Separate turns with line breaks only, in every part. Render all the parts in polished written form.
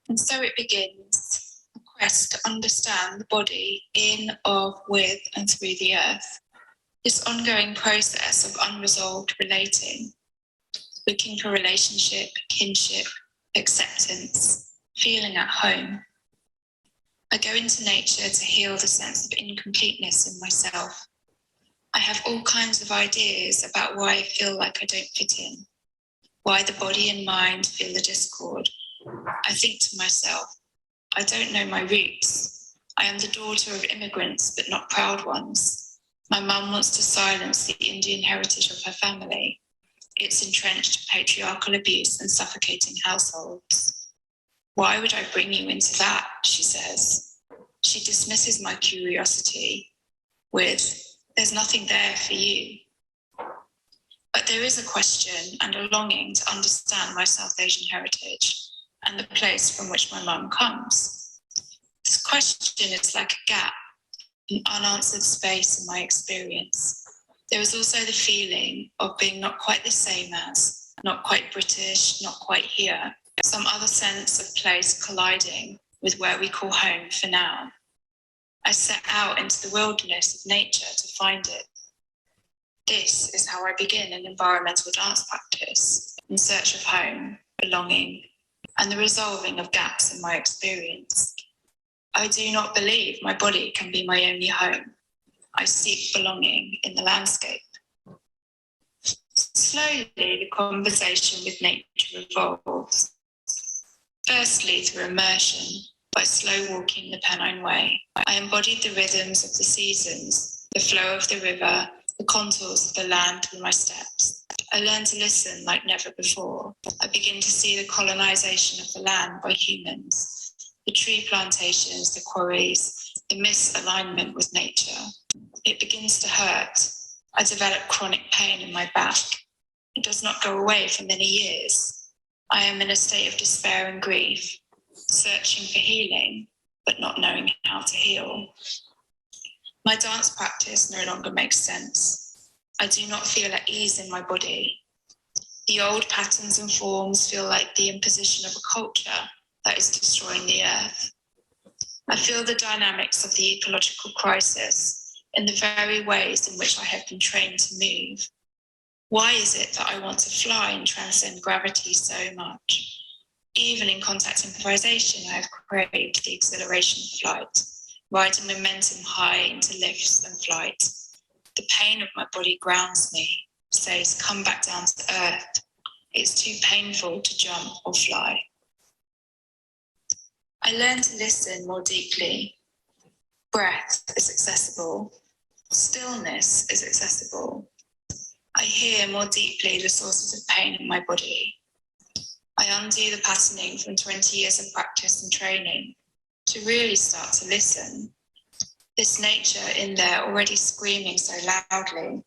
And so it begins, a quest to understand the body in, of, with, and through the earth. This ongoing process of unresolved relating, looking for relationship, kinship, acceptance, feeling at home. I go into nature to heal the sense of incompleteness in myself. I have all kinds of ideas about why I feel like I don't fit in, why the body and mind feel the discord. I think to myself, I don't know my roots. I am the daughter of immigrants, but not proud ones. My mum wants to silence the Indian heritage of her family, its entrenched patriarchal abuse and suffocating households. Why would I bring you into that, she says. She dismisses my curiosity with, there's nothing there for you. But there is a question and a longing to understand my South Asian heritage and the place from which my mum comes. This question is like a gap, an unanswered space in my experience. There is also the feeling of being not quite the same as, not quite British, not quite here, some other sense of place colliding with where we call home for now. I set out into the wilderness of nature to find it. This is how I begin an environmental dance practice, in search of home, belonging, and the resolving of gaps in my experience. I do not believe my body can be my only home. I seek belonging in the landscape. Slowly, the conversation with nature evolves. Firstly, through immersion, by slow walking the Pennine Way. I embodied the rhythms of the seasons, the flow of the river, the contours of the land through my steps. I learned to listen like never before. I begin to see the colonization of the land by humans, the tree plantations, the quarries, the misalignment with nature. It begins to hurt. I develop chronic pain in my back. It does not go away for many years. I am in a state of despair and grief, searching for healing, but not knowing how to heal. My dance practice no longer makes sense. I do not feel at ease in my body. The old patterns and forms feel like the imposition of a culture that is destroying the earth. I feel the dynamics of the ecological crisis in the very ways in which I have been trained to move. Why is it that I want to fly and transcend gravity so much? Even in contact improvisation, I have craved the exhilaration of flight, riding momentum high into lifts and flight. The pain of my body grounds me, says, come back down to earth. It's too painful to jump or fly. I learn to listen more deeply. Breath is accessible. Stillness is accessible. I hear more deeply the sources of pain in my body. I undo the patterning from 20 years of practice and training to really start to listen. This nature in there already screaming so loudly.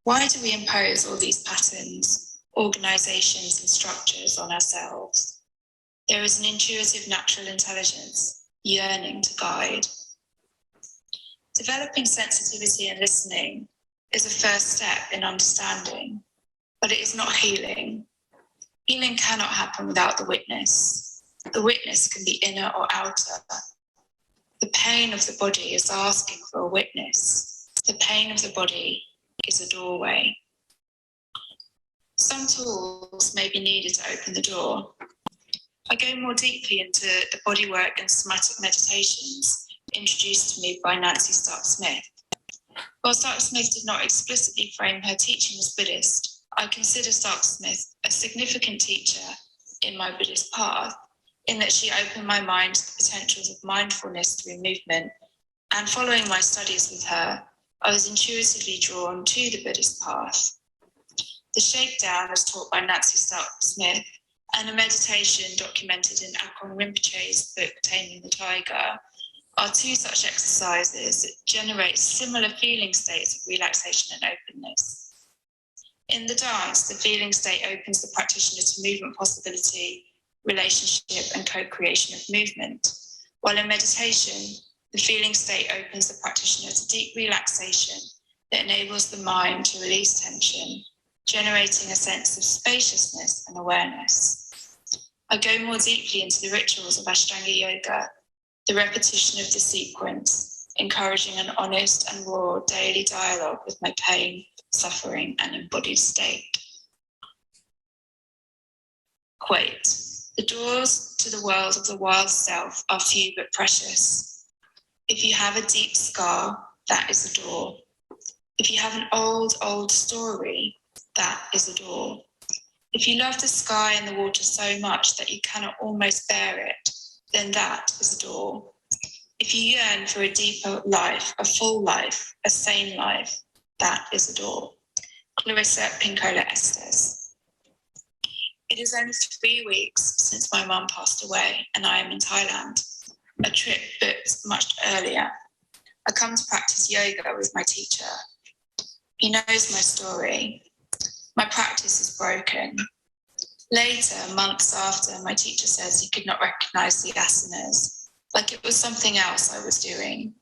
Why do we impose all these patterns, organizations and structures on ourselves? There is an intuitive natural intelligence yearning to guide. Developing sensitivity and listening is a first step in understanding, but it is not healing. Healing cannot happen without the witness. The witness can be inner or outer. The pain of the body is asking for a witness. The pain of the body is a doorway. Some tools may be needed to open the door. I go more deeply into the bodywork and somatic meditations introduced to me by Nancy Stark-Smith. While Stark-Smith did not explicitly frame her teaching as Buddhist, I consider Stark-Smith a significant teacher in my Buddhist path, in that she opened my mind to the potentials of mindfulness through movement. And following my studies with her, I was intuitively drawn to the Buddhist path. The shakedown as taught by Nancy Stark-Smith and a meditation documented in Akon Rinpoche's book, Taming the Tiger, are two such exercises that generate similar feeling states of relaxation and openness. In the dance, the feeling state opens the practitioner to movement possibility, relationship, and co-creation of movement, while in meditation, the feeling state opens the practitioner to deep relaxation that enables the mind to release tension, generating a sense of spaciousness and awareness. I go more deeply into the rituals of Ashtanga yoga, the repetition of the sequence, encouraging an honest and raw daily dialogue with my pain, suffering, and embodied state. Quote, "The doors to the world of the wild self are few but precious. If you have a deep scar, that is a door. If you have an old story, that is a door. If you love the sky and the water so much that you cannot almost bear it, then that is a door. If you yearn for a deeper life, a full life, a sane life, that is a door." Clarissa Pinkola Estes. It is only 3 weeks since my mum passed away and I am in Thailand, a trip booked much earlier. I come to practice yoga with my teacher. He knows my story. My practice is broken. Later, months after, my teacher says he could not recognize the asanas, like it was something else I was doing.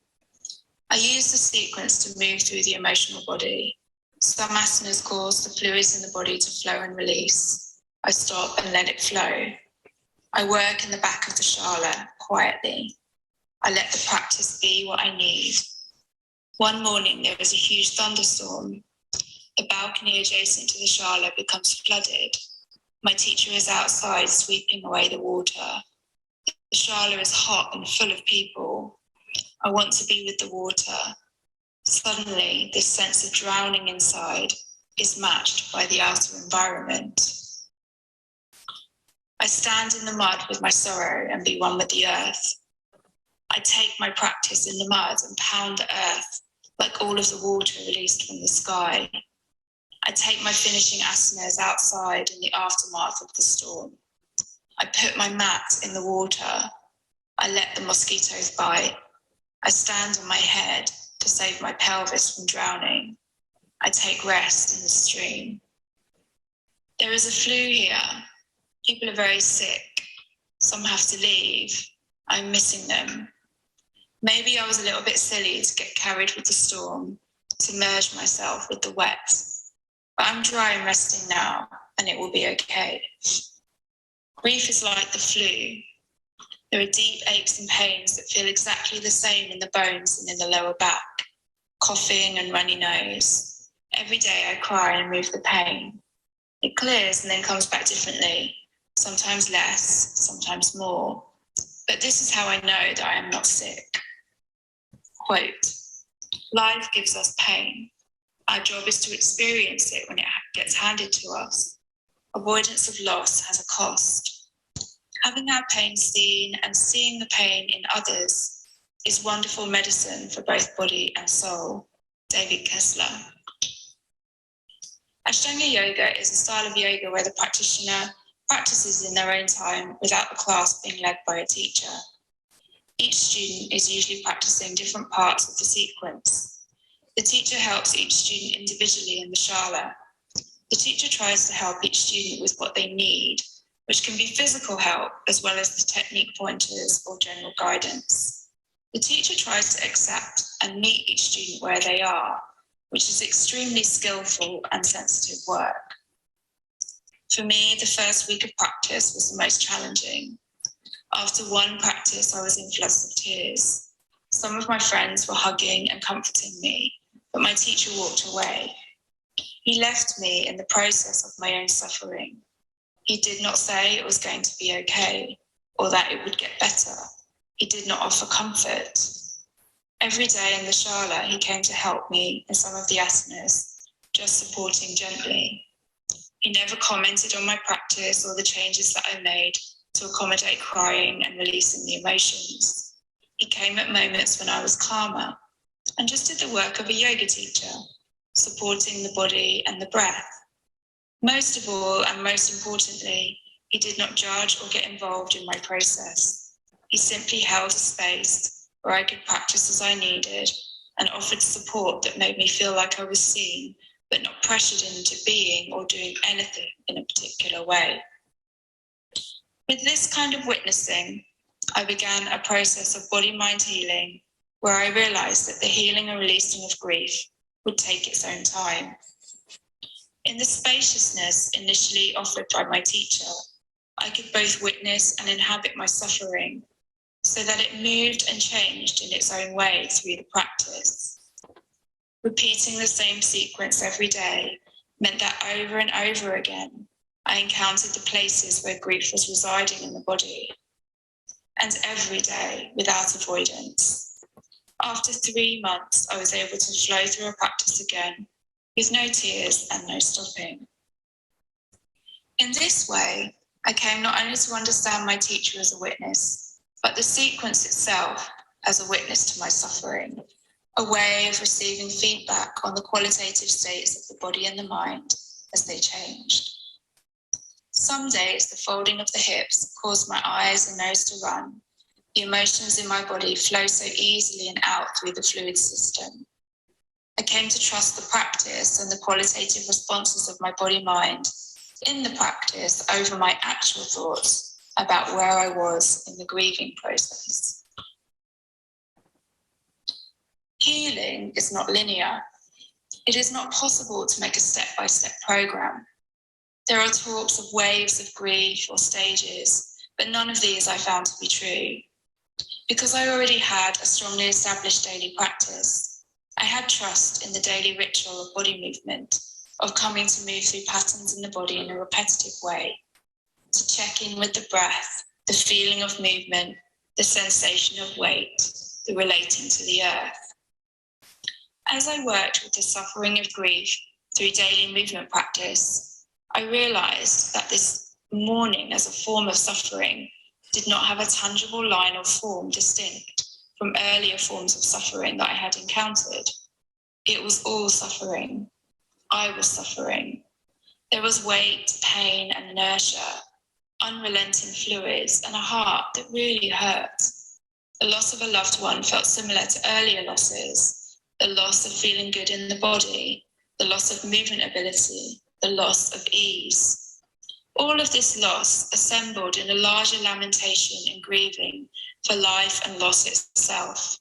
I use the sequence to move through the emotional body. Some asanas cause the fluids in the body to flow and release. I stop and let it flow. I work in the back of the shala quietly. I let the practice be what I need. One morning, there was a huge thunderstorm. The balcony adjacent to the shala becomes flooded. My teacher is outside sweeping away the water. The shala is hot and full of people. I want to be with the water. Suddenly, this sense of drowning inside is matched by the outer environment. I stand in the mud with my sorrow and be one with the earth. I take my practice in the mud and pound the earth like all of the water released from the sky. I take my finishing asanas outside in the aftermath of the storm. I put my mat in the water. I let the mosquitoes bite. I stand on my head to save my pelvis from drowning. I take rest in the stream. There is a flu here. People are very sick. Some have to leave. I'm missing them. Maybe I was a little bit silly to get carried with the storm, to merge myself with the wet. But I'm dry and resting now, and it will be okay. Grief is like the flu. There are deep aches and pains that feel exactly the same in the bones and in the lower back, coughing and runny nose. Every day I cry and remove the pain. It clears and then comes back differently, sometimes less, sometimes more. But this is how I know that I am not sick. Quote, "Life gives us pain. Our job is to experience it when it gets handed to us. Avoidance of loss has a cost. Having our pain seen and seeing the pain in others is wonderful medicine for both body and soul." David Kessler. Ashtanga yoga is a style of yoga where the practitioner practices in their own time without the class being led by a teacher. Each student is usually practicing different parts of the sequence. The teacher helps each student individually in the shala. The teacher tries to help each student with what they need, which can be physical help as well as the technique pointers or general guidance. The teacher tries to accept and meet each student where they are, which is extremely skillful and sensitive work. For me, the first week of practice was the most challenging. After one practice, I was in floods of tears. Some of my friends were hugging and comforting me, but my teacher walked away. He left me in the process of my own suffering. He did not say it was going to be okay or that it would get better. He did not offer comfort. Every day in the shala, he came to help me in some of the asanas, just supporting gently. He never commented on my practice or the changes that I made to accommodate crying and releasing the emotions. He came at moments when I was calmer and just did the work of a yoga teacher, supporting the body and the breath. Most of all, and most importantly, he did not judge or get involved in my process. He simply held a space where I could practice as I needed and offered support that made me feel like I was seen, but not pressured into being or doing anything in a particular way. With this kind of witnessing, I began a process of body-mind healing where I realized that the healing and releasing of grief would take its own time. In the spaciousness initially offered by my teacher, I could both witness and inhabit my suffering, so that it moved and changed in its own way through the practice. Repeating the same sequence every day meant that over and over again, I encountered the places where grief was residing in the body, and every day without avoidance. After 3 months, I was able to flow through a practice again, with no tears and no stopping. In this way, I came not only to understand my teacher as a witness, but the sequence itself as a witness to my suffering, a way of receiving feedback on the qualitative states of the body and the mind as they changed. Some days, the folding of the hips caused my eyes and nose to run. The emotions in my body flow so easily and out through the fluid system. I came to trust the practice and the qualitative responses of my body-mind in the practice over my actual thoughts about where I was in the grieving process. Healing is not linear. It is not possible to make a step-by-step program. There are talks of waves of grief or stages, but none of these I found to be true. Because I already had a strongly established daily practice, I had trust in the daily ritual of body movement, of coming to move through patterns in the body in a repetitive way, to check in with the breath, the feeling of movement, the sensation of weight, the relating to the earth. As I worked with the suffering of grief through daily movement practice, I realized that this mourning as a form of suffering did not have a tangible line or form distinct from earlier forms of suffering that I had encountered. It was all suffering. I was suffering. There was weight, pain, and inertia, unrelenting fluids, and a heart that really hurt. The loss of a loved one felt similar to earlier losses, the loss of feeling good in the body, the loss of movement ability, the loss of ease. All of this loss assembled in a larger lamentation and grieving for life and loss itself.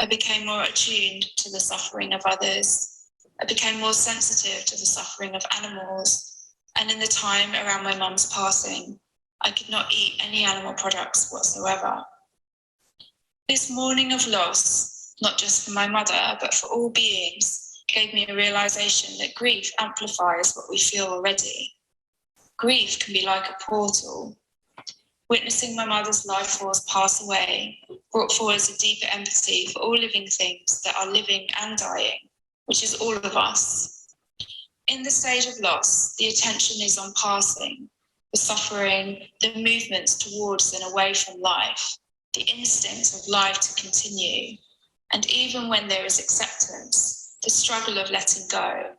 I became more attuned to the suffering of others. I became more sensitive to the suffering of animals. And in the time around my mum's passing, I could not eat any animal products whatsoever. This mourning of loss, not just for my mother, but for all beings, gave me a realization that grief amplifies what we feel already. Grief can be like a portal. Witnessing my mother's life force pass away brought forward a deeper empathy for all living things that are living and dying, which is all of us. In the stage of loss, the attention is on passing, the suffering, the movements towards and away from life, the instinct of life to continue, and even when there is acceptance, the struggle of letting go.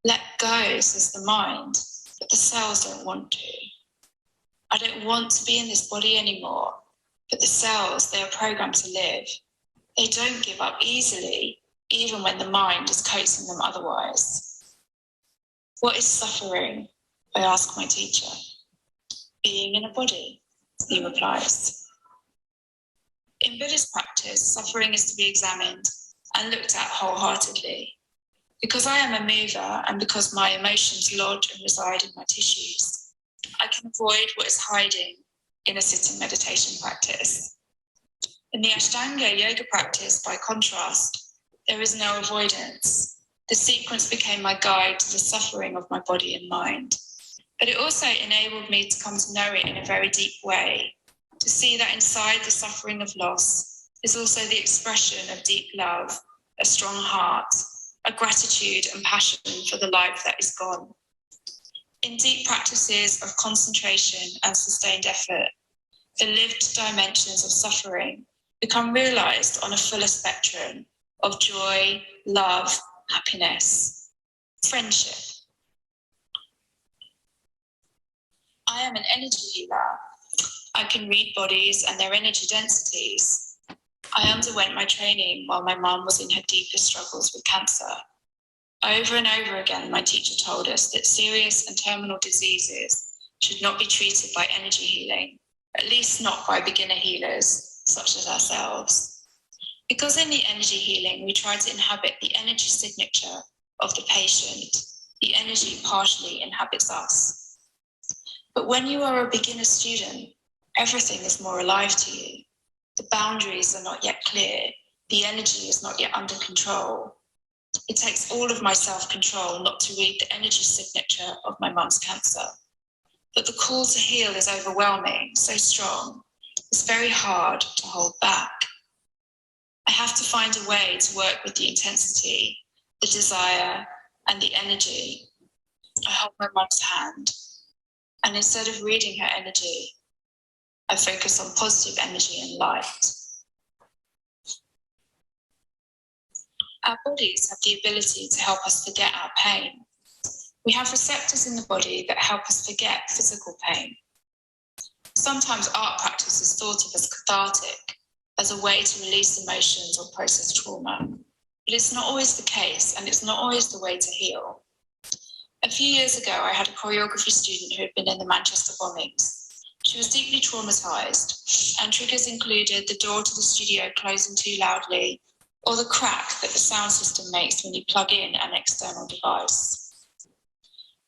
Let go, says the mind, but the cells don't want to. I don't want to be in this body anymore, but the cells, they are programmed to live. They don't give up easily, even when the mind is coaxing them otherwise. What is suffering? I ask my teacher. Being in a body, he replies. In Buddhist practice, suffering is to be examined and looked at wholeheartedly. Because I am a mover and because my emotions lodge and reside in my tissues, I can avoid what is hiding in a sitting meditation practice. In the Ashtanga yoga practice, by contrast, there is no avoidance. The sequence became my guide to the suffering of my body and mind. But it also enabled me to come to know it in a very deep way, to see that inside the suffering of loss is also the expression of deep love, a strong heart, a gratitude and passion for the life that is gone. In deep practices of concentration and sustained effort, the lived dimensions of suffering become realized on a fuller spectrum of joy, love, happiness, friendship. I am an energy healer. I can read bodies and their energy densities. I underwent my training while my mum was in her deepest struggles with cancer. Over and over again, my teacher told us that serious and terminal diseases should not be treated by energy healing, at least not by beginner healers such as ourselves. Because in the energy healing, we try to inhabit the energy signature of the patient. The energy partially inhabits us. But when you are a beginner student, everything is more alive to you. The boundaries are not yet clear. The energy is not yet under control. It takes all of my self-control not to read the energy signature of my mum's cancer. But the call to heal is overwhelming, so strong. It's very hard to hold back. I have to find a way to work with the intensity, the desire, and the energy. I hold my mum's hand, and instead of reading her energy, I focus on positive energy and light. Our bodies have the ability to help us forget our pain. We have receptors in the body that help us forget physical pain. Sometimes art practice is thought of as cathartic, as a way to release emotions or process trauma. But it's not always the case, and it's not always the way to heal. A few years ago, I had a choreography student who had been in the Manchester bombings. She was deeply traumatized, and triggers included the door to the studio closing too loudly, or the crack that the sound system makes when you plug in an external device.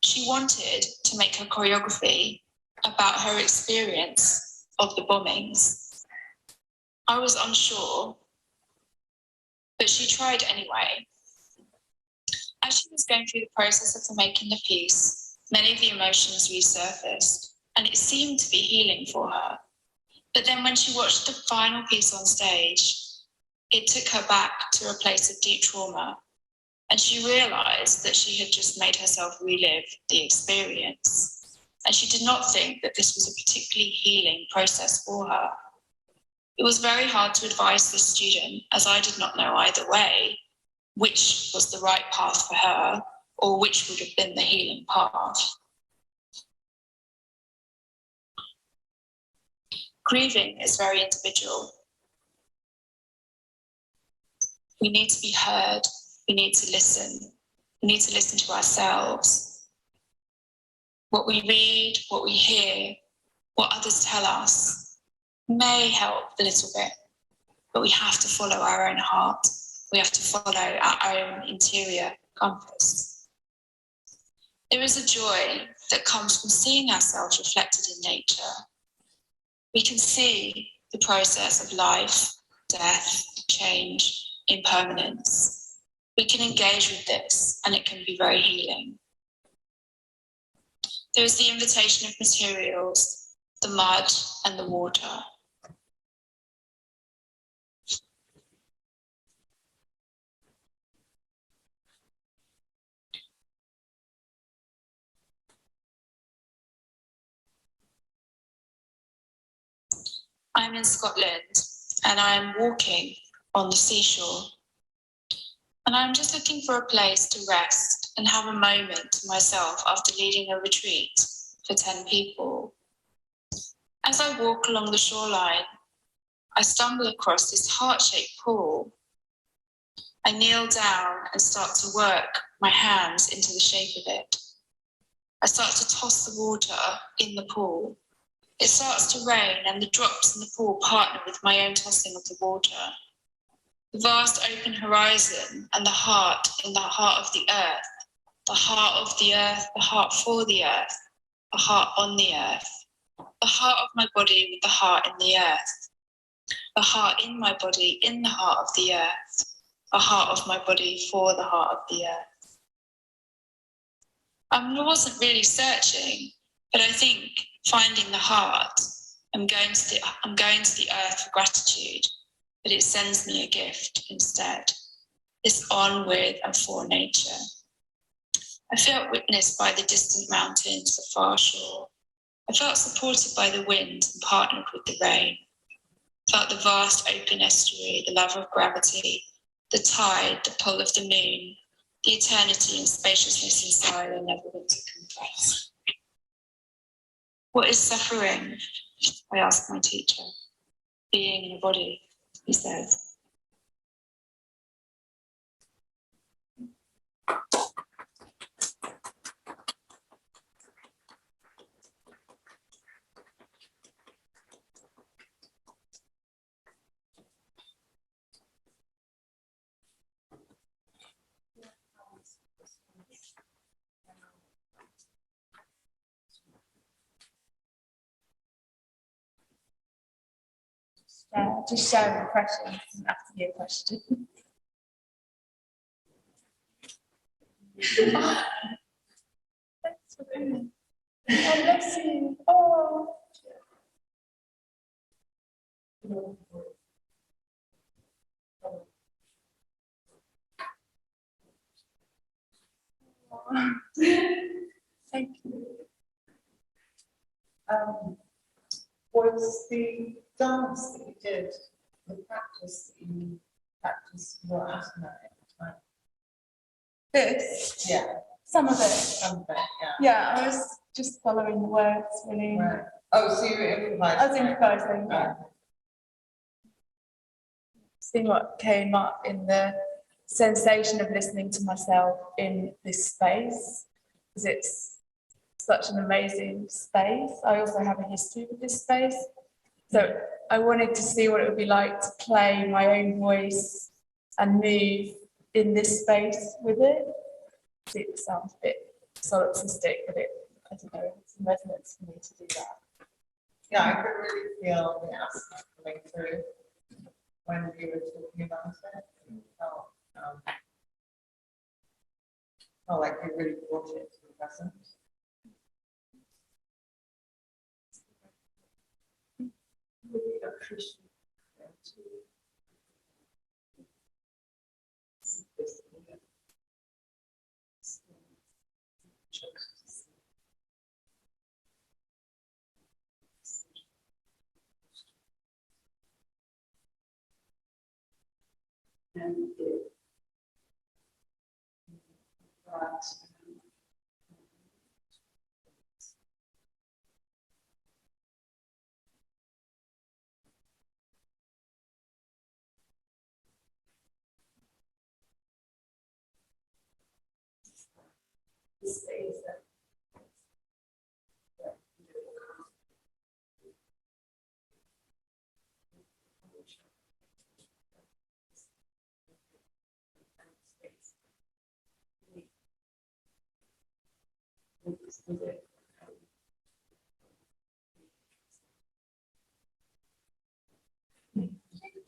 She wanted to make her choreography about her experience of the bombings. I was unsure, but she tried anyway. As she was going through the process of making the piece, many of the emotions resurfaced, and it seemed to be healing for her. But then when she watched the final piece on stage, it took her back to a place of deep trauma, and she realized that she had just made herself relive the experience. And she did not think that this was a particularly healing process for her. It was very hard to advise this student, as I did not know either way which was the right path for her or which would have been the healing path. Grieving is very individual. We need to be heard. We need to listen. We need to listen to ourselves. What we read, what we hear, what others tell us may help a little bit, but we have to follow our own heart. We have to follow our own interior compass. There is a joy that comes from seeing ourselves reflected in nature. We can see the process of life, death, change, impermanence. We can engage with this, and it can be very healing. There is the invitation of materials, the mud and the water. I'm in Scotland, and I am walking on the seashore. And I'm just looking for a place to rest and have a moment to myself after leading a retreat for 10 people. As I walk along the shoreline, I stumble across this heart-shaped pool. I kneel down and start to work my hands into the shape of it. I start to toss the water in the pool. It starts to rain, and the drops in the pool partner with my own tossing of the water. The vast open horizon and the heart in the heart of the earth, the heart of the earth, the heart for the earth, the heart on the earth, the heart of my body with the heart in the earth, the heart in my body in the heart of the earth, the heart of my body for the heart of the earth. I wasn't really searching, but I think finding the heart, I'm going to the earth for gratitude, but it sends me a gift instead. This on with and for nature. I felt witnessed by the distant mountains, the far shore. I felt supported by the wind and partnered with the rain. I felt the vast open estuary, the love of gravity, the tide, the pull of the moon, the eternity and spaciousness inside I never want to confess. What is suffering? I asked my teacher. Being in a body, he says.
just sharing impressions and asking you a question. Oh, thanks for coming. Oh, bless you. Oh. Thank you.
Was the dance that you did, the practice that you practiced your asana at the time?
This?
Yeah.
Some of it.
Some of it, yeah.
Yeah, I was just following the words, really.
Right. Oh, so you were improvising?
I was improvising, yeah. Seeing what came up in the sensation of listening to myself in this space, because it's such an amazing space. I also have a history with this space. So I wanted to see what it would be like to play my own voice and move in this space with it. It sounds a bit solipsistic, but I don't know, it's some resonance for me to do that.
Yeah, I could really feel the asana coming through when you were talking about it. It felt like you really brought it to the present. Really appreciate and it brought this space that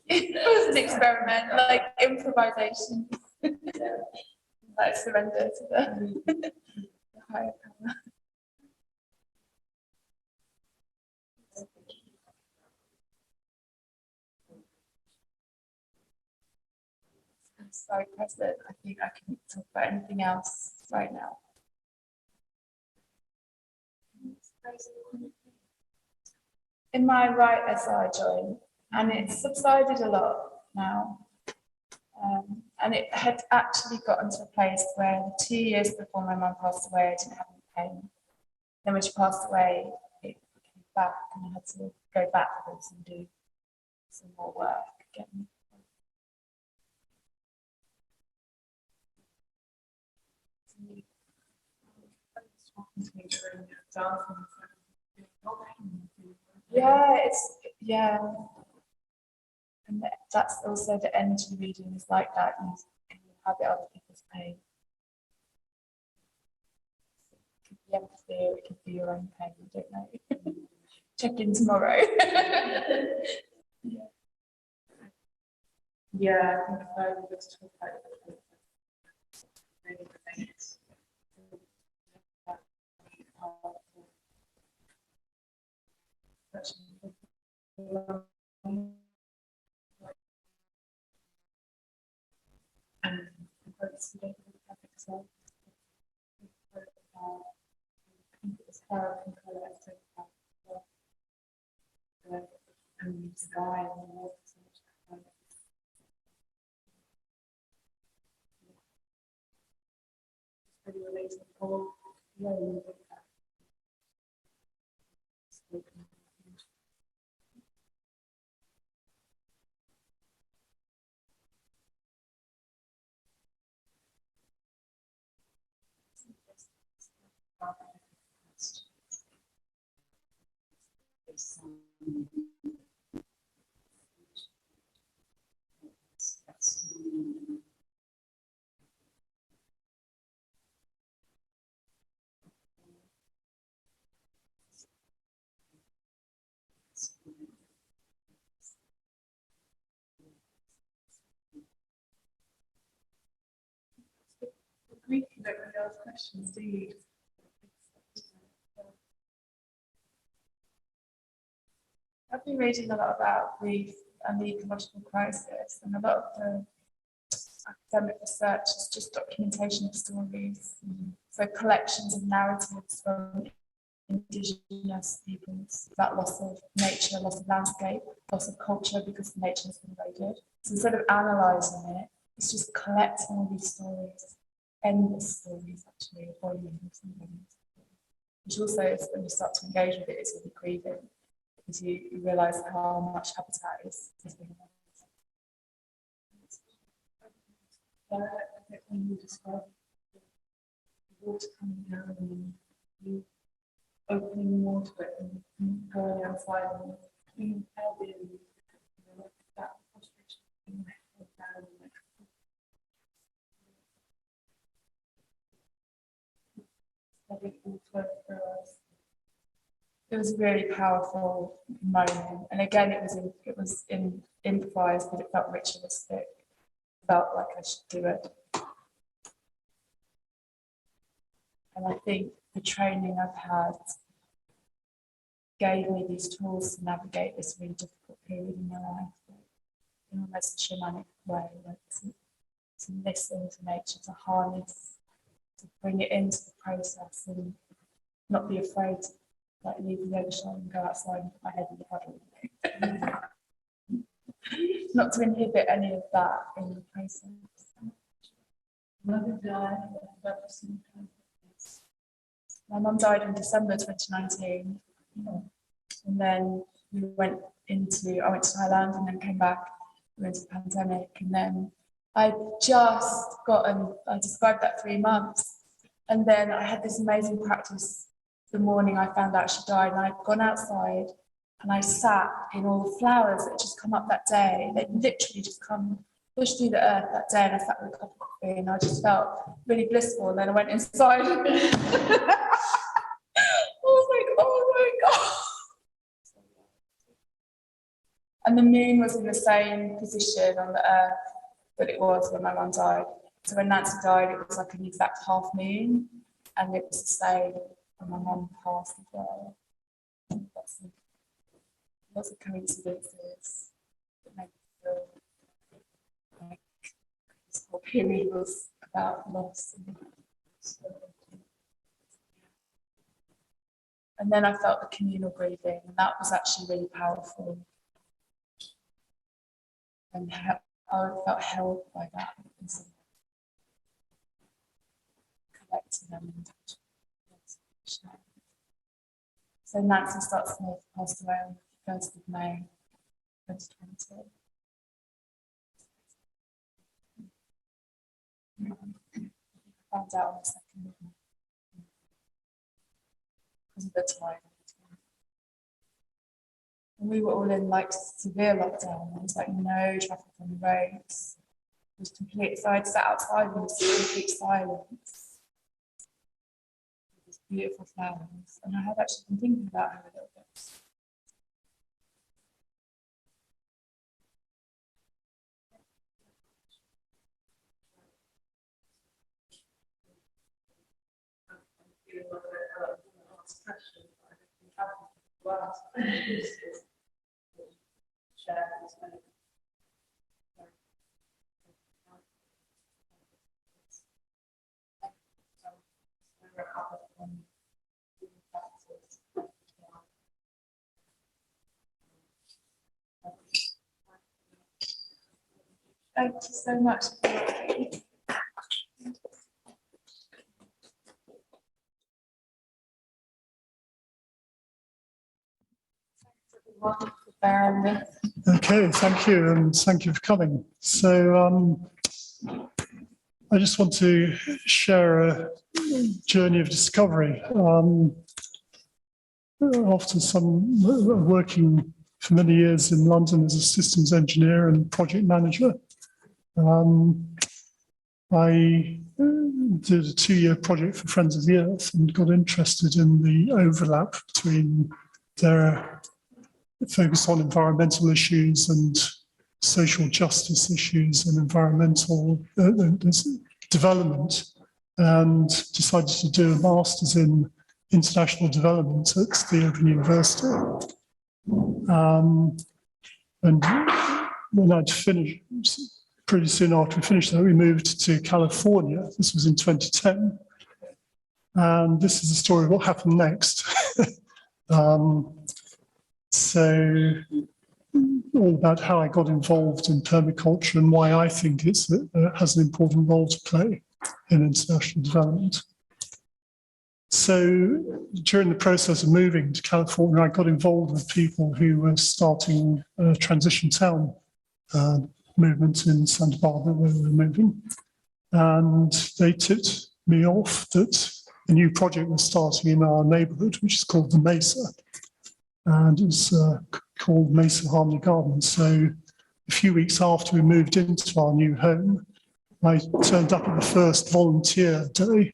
It was an experiment, like improvisation. Like surrender to the higher power. I'm so present. I think I can talk about anything else right now. In my right SI joint, and it's subsided a lot now. And it had actually gotten to a place where the 2 years before my mum passed away, I didn't have any pain. Then when she passed away, it came back, and I had to go backwards and do some more work again. Yeah, and that's also the energy reading is like that. You can have it other people's pain. It could be empathy, or it could be your own pain. I don't know. Check in tomorrow.
yeah, I think I would just talk about it. And sky and water. Pretty relatable.
ask questions, do you? I've been reading a lot about grief and the ecological crisis, and a lot of the academic research is just documentation of stories. So collections of narratives from indigenous peoples about loss of nature, loss of landscape, loss of culture because nature has been eroded. So instead of analysing it, it's just collecting all these stories, endless stories actually, volumes and volumes. Which also is when you start to engage with it, it's really grieving, because you realise how much habitat is being lost. When you describe the water coming down and you opening more to it and going outside and being healthy and that frustration down. It was a really powerful moment, and again, it was improvised, but it felt ritualistic. It felt like I should do it, and I think the training I've had gave me these tools to navigate this really difficult period in my life in almost a shamanic way, like to listen to nature, to harness, to bring it into the process and not be afraid to like leave the ocean and go outside and put my head in the puddle. Not to inhibit any of that in the process. My mum died in December 2019, and then I went to Thailand and then came back. We went to the pandemic, and then I described that 3 months, and then I had this amazing practice the morning I found out she died, and I'd gone outside and I sat in all the flowers that had just come up that day. They'd literally just pushed through the earth that day, and I sat with a cup of coffee and I just felt really blissful. And then I went inside and I was like, oh my God. And the moon was in the same position on the earth that it was when my mum died. So when Nancy died, it was like an exact half moon, and it was the same when my mum passed as well. Lots of coincidences that make me feel like this whole period was about loss. And then I felt the communal grieving, and that was actually really powerful. And I felt held by that. Collecting them and sharing. So Nancy Smith passed away on the 1st of May 2020. I found out on the 2nd of May because of the time. And we were all in like severe lockdown. There was like no traffic on the roads. It was complete. So I'd sat outside and it was complete silence. These beautiful flowers. And I had actually been thinking about her a little bit. Thank you so much.
Okay, thank you, and thank you for coming. So I just want to share a journey of discovery. After working for many years in London as a systems engineer and project manager, I did a 2-year project for Friends of the Earth and got interested in the overlap between their focus on environmental issues and social justice issues and environmental development and decided to do a master's in international development at the Open University. And when I'd finished, pretty soon after we finished that, we moved to California. This was in 2010. And this is the story of what happened next. So all about how I got involved in permaculture and why I think it has an important role to play in international development. So during the process of moving to California, I got involved with people who were starting a transition town movement in Santa Barbara where we were moving. And they tipped me off that a new project was starting in our neighborhood, which is called the Mesa. And it's called Mesa Harmony Gardens. So a few weeks after we moved into our new home, I turned up at the first volunteer day.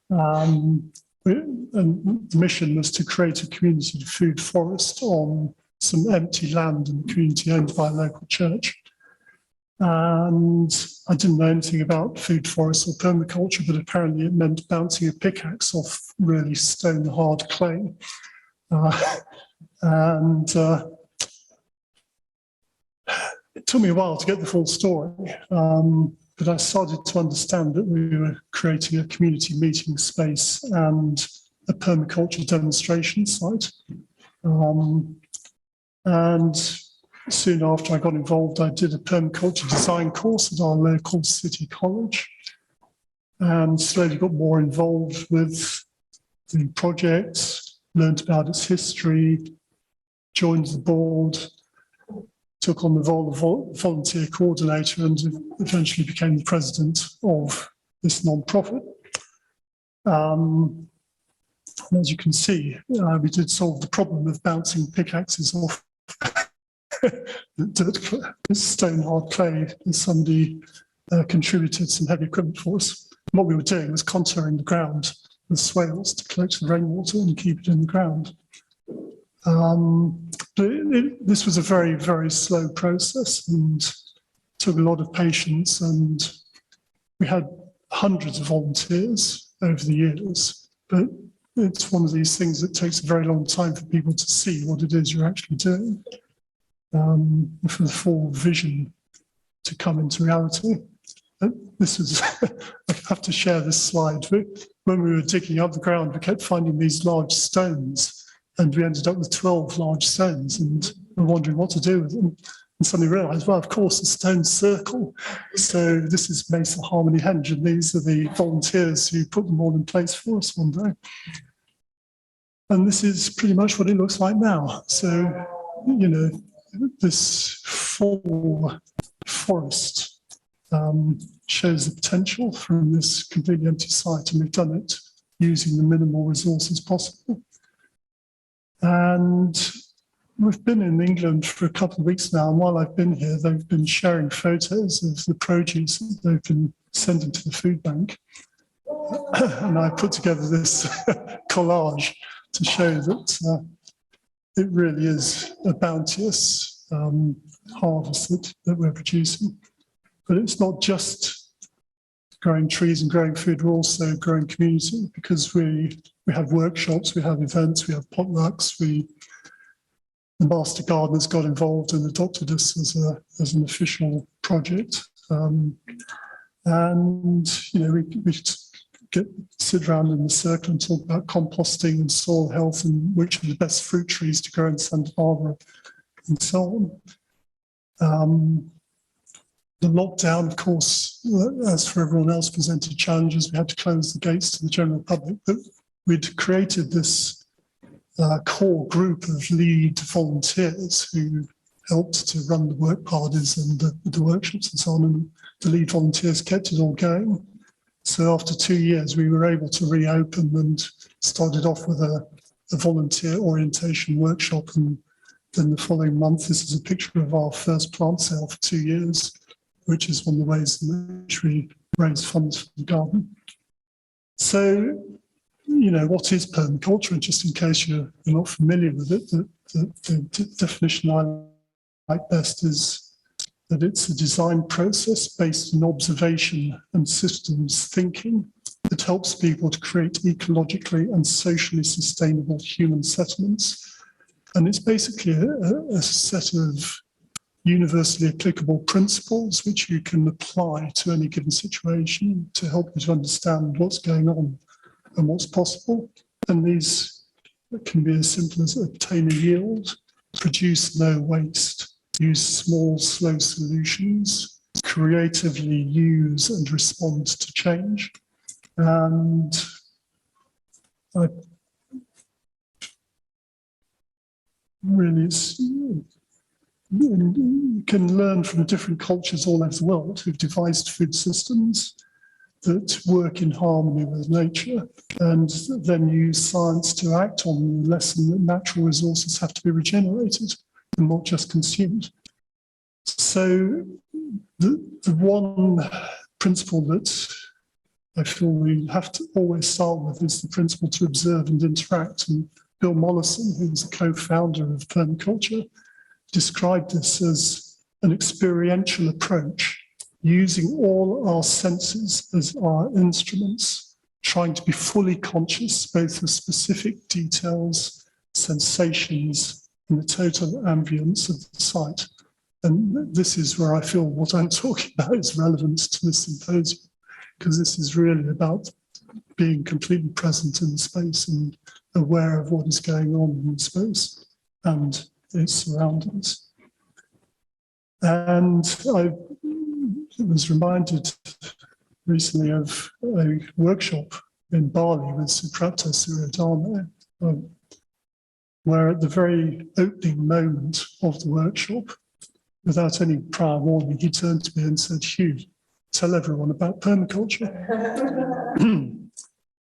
And the mission was to create a community food forest on some empty land in the community owned by a local church. And I didn't know anything about food forests or permaculture, but apparently it meant bouncing a pickaxe off really stone hard clay. It took me a while to get the full story, but I started to understand that we were creating a community meeting space and a permaculture demonstration site. And soon after I got involved, I did a permaculture design course at our local city college and slowly got more involved with the project, learned about its history, joined the board, took on the role of volunteer coordinator and eventually became the president of this non-profit. As you can see, we did solve the problem of bouncing pickaxes off stone hard clay, and somebody contributed some heavy equipment for us. And what we were doing was contouring the ground with swales to collect the rainwater and keep it in the ground. But this was a very, very slow process and took a lot of patience, and we had hundreds of volunteers over the years, but it's one of these things that takes a very long time for people to see what it is you're actually doing, for the full vision to come into reality. This was, I have to share this slide. When we were digging up the ground, we kept finding these large stones, and we ended up with 12 large stones, and we're wondering what to do with them. And suddenly realised, well, of course, the stones circle. So this is Mesa Harmony Henge, and these are the volunteers who put them all in place for us one day. And this is pretty much what it looks like now. So, you know, this full forest shows the potential from this completely empty site, and we've done it using the minimal resources possible. And we've been in England for a couple of weeks now, and while I've been here, they've been sharing photos of the produce that they've been sending to the food bank. And I put together this collage to show that it really is a bounteous harvest that we're producing. But it's not just growing trees and growing food, we're also growing community, because we have workshops, we have events, we have potlucks, the Master Gardeners got involved and adopted us as an official project. And, you know, we sit around in the circle and talk about composting and soil health and which are the best fruit trees to grow in Santa Barbara and so on. The lockdown, of course, as for everyone else, presented challenges. We had to close the gates to the general public, but we'd created this core group of lead volunteers who helped to run the work parties and the workshops and so on, and the lead volunteers kept it all going. So after 2 years, we were able to reopen and started off with a volunteer orientation workshop, and then the following month, this is a picture of our first plant sale for 2 years, which is one of the ways in which we raise funds for the garden. So, you know, what is permaculture? And just in case you're not familiar with it, the definition I like best is that it's a design process based on observation and systems thinking that helps people to create ecologically and socially sustainable human settlements. And it's basically a set of universally applicable principles which you can apply to any given situation to help you to understand what's going on and what's possible. And these can be as simple as obtain a yield, produce no waste, use small, slow solutions, creatively use and respond to change. And you can learn from different cultures all over the world who've devised food systems that work in harmony with nature, and then use science to act on the lesson that natural resources have to be regenerated and not just consumed. So the one principle that I feel we have to always start with is the principle to observe and interact. And Bill Mollison, who was a co-founder of permaculture, described this as an experiential approach, using all our senses as our instruments, trying to be fully conscious both of specific details, sensations, and the total ambience of the site. And this is where I feel what I'm talking about is relevant to the symposium, because this is really about being completely present in the space and aware of what is going on in the space and its surroundings. And I was reminded recently of a workshop in Bali with Suprapto Suryodharma, where at the very opening moment of the workshop, without any prior warning, he turned to me and said, "Hugh, tell everyone about permaculture."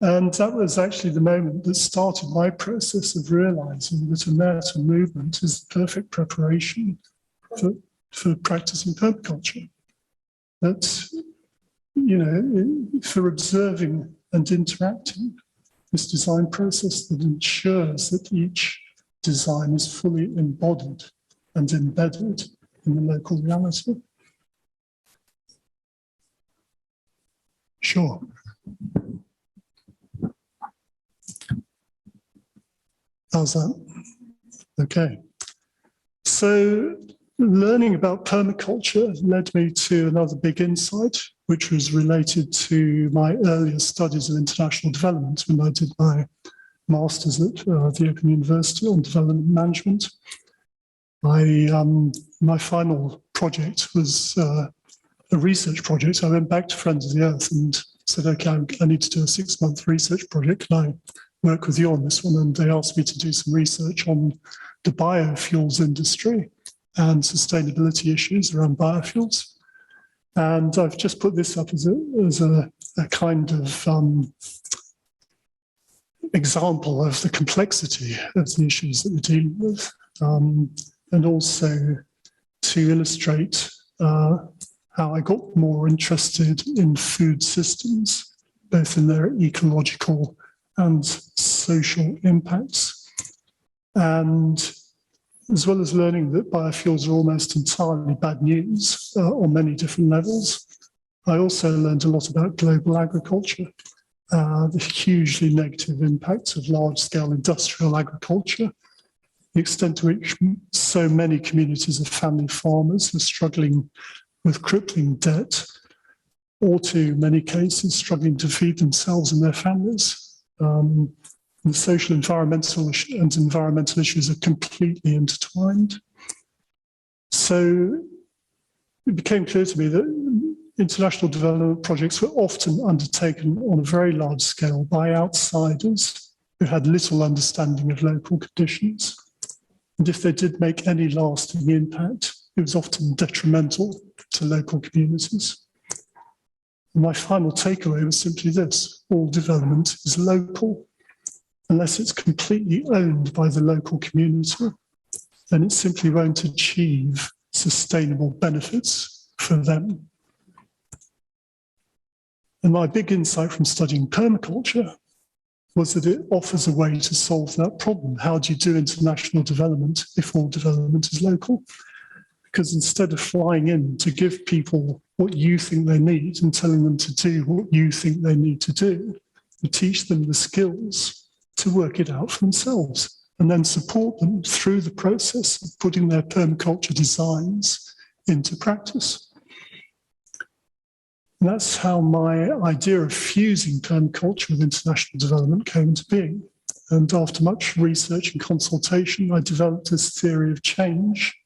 And that was actually the moment that started my process of realizing that a meta movement is the perfect preparation for practicing permaculture. That, you know, for observing and interacting, this design process that ensures that each design is fully embodied and embedded in the local reality. Sure. How's that? Okay. So learning about permaculture led me to another big insight, which was related to my earlier studies of international development when I did my master's at the Open University on development management. My final project was a research project. I went back to Friends of the Earth and said, okay, I need to do a 6-month research project. Can I work with you on this one? And they asked me to do some research on the biofuels industry and sustainability issues around biofuels. And I've just put this up as a kind of example of the complexity of the issues that we're dealing with, and also to illustrate how I got more interested in food systems, both in their ecological and social impacts, and as well as learning that biofuels are almost entirely bad news on many different levels. I also learned a lot about global agriculture, the hugely negative impacts of large-scale industrial agriculture, the extent to which so many communities of family farmers are struggling with crippling debt, or to many cases struggling to feed themselves and their families. The social, environmental issues are completely intertwined. So it became clear to me that international development projects were often undertaken on a very large scale by outsiders who had little understanding of local conditions. And if they did make any lasting impact, it was often detrimental to local communities. And my final takeaway was simply this: all development is local. Unless it's completely owned by the local community, then it simply won't achieve sustainable benefits for them. And my big insight from studying permaculture was that it offers a way to solve that problem. How do you do international development if all development is local? Because instead of flying in to give people what you think they need and telling them to do what you think they need to do. You teach them the skills to work it out for themselves, and then support them through the process of putting their permaculture designs into practice. And that's how my idea of fusing permaculture with international development came into being. And after much research and consultation, I developed this theory of change,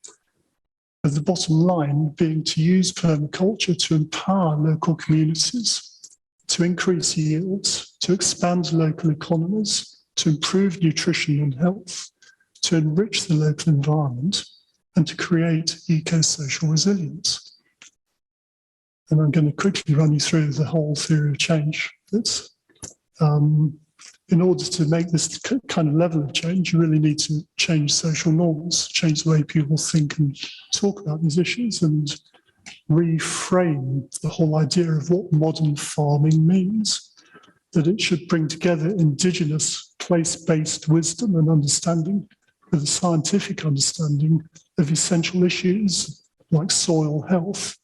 with the bottom line being to use permaculture to empower local communities, to increase yields, to expand local economies, to improve nutrition and health, to enrich the local environment, and to create eco-social resilience. And I'm going to quickly run you through the whole theory of change. It's, in order to make this kind of level of change, you really need to change social norms, change the way people think and talk about these issues, and reframe the whole idea of what modern farming means, that it should bring together indigenous place-based wisdom and understanding with a scientific understanding of essential issues like soil health,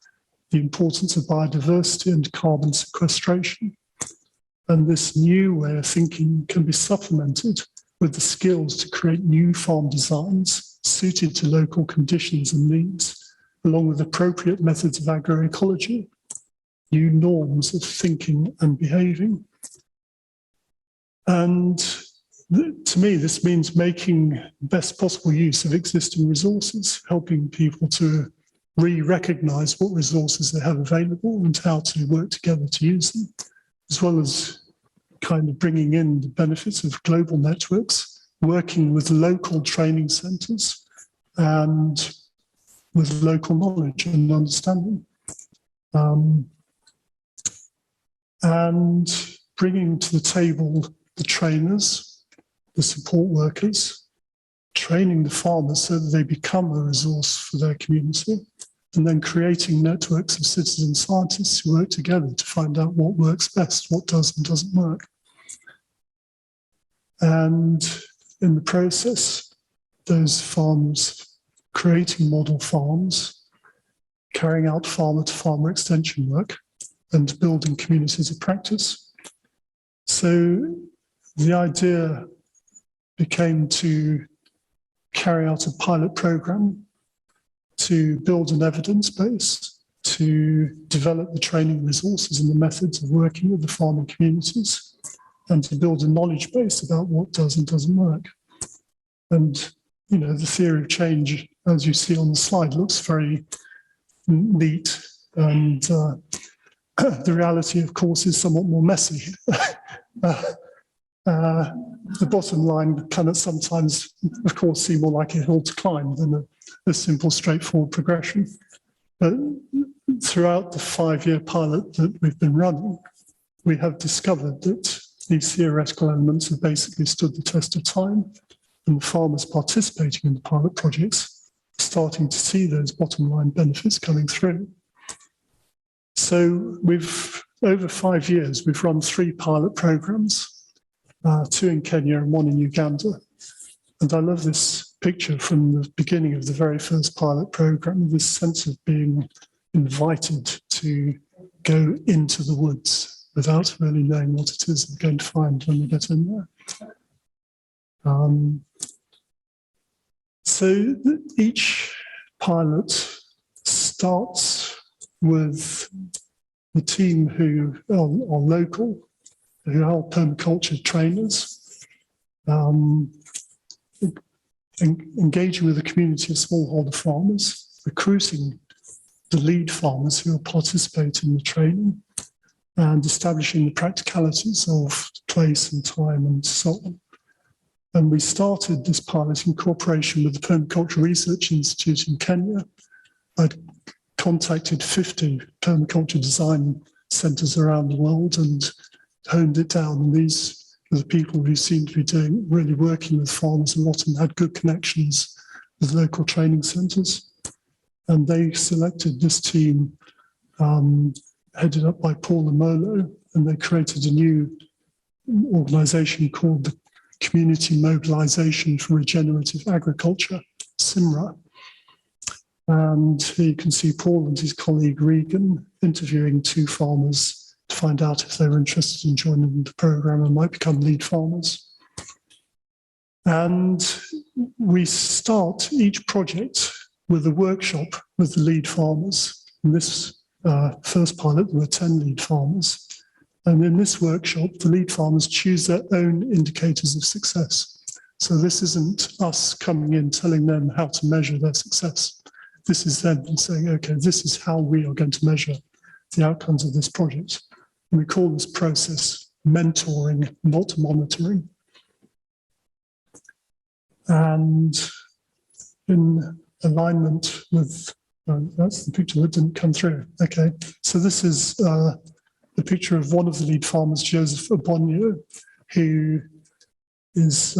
the importance of biodiversity and carbon sequestration. And this new way of thinking can be supplemented with the skills to create new farm designs suited to local conditions and needs, along with appropriate methods of agroecology, new norms of thinking and behaving. And to me, this means making best possible use of existing resources, helping people to re-recognise what resources they have available and how to work together to use them, as well as kind of bringing in the benefits of global networks, working with local training centres and with local knowledge and understanding. And bringing to the table the trainers, the support workers, training the farmers so that they become a resource for their community, and then creating networks of citizen scientists who work together to find out what works best, what does and doesn't work. And in the process, those farms creating model farms, carrying out farmer-to-farmer extension work, and building communities of practice. So the idea became to carry out a pilot program to build an evidence base, to develop the training resources and the methods of working with the farming communities, and to build a knowledge base about what does and doesn't work. And, you know, the theory of change, as you see on the slide, looks very neat. And the reality, of course, is somewhat more messy. The bottom line can sometimes, of course, seem more like a hill to climb than a simple, straightforward progression. But throughout the 5-year pilot that we've been running, we have discovered that these theoretical elements have basically stood the test of time, and the farmers participating in the pilot projects are starting to see those bottom line benefits coming through. So over 5 years, we've run 3 pilot programs, 2 in Kenya and 1 in Uganda. And I love this picture from the beginning of the very first pilot program, this sense of being invited to go into the woods without really knowing what it is we're going to find when we get in there. So each pilot starts with the team who are local, who are permaculture trainers, engaging with a community of smallholder farmers, recruiting the lead farmers who will participate in the training, and establishing the practicalities of place and time and so on. And we started this pilot in cooperation with the Permaculture Research Institute in Kenya. I'd contacted 50 permaculture design centres around the world and honed it down. And these are the people who seem to be really working with farmers a lot and had good connections with local training centres. And they selected this team, headed up by Paul Amolo, and they created a new organisation called the Community Mobilisation for Regenerative Agriculture, CIMRA. And here you can see Paul and his colleague Regan interviewing 2 farmers to find out if they were interested in joining the programme and might become lead farmers. And we start each project with a workshop with the lead farmers. In this first pilot, there were 10 lead farmers. And in this workshop, the lead farmers choose their own indicators of success. So this isn't us coming in telling them how to measure their success. This is them saying, okay, this is how we are going to measure the outcomes of this project. And we call this process mentoring, not monitoring. And in alignment with, that's the picture that didn't come through. Okay, so this is the picture of one of the lead farmers, Joseph Abonio, who is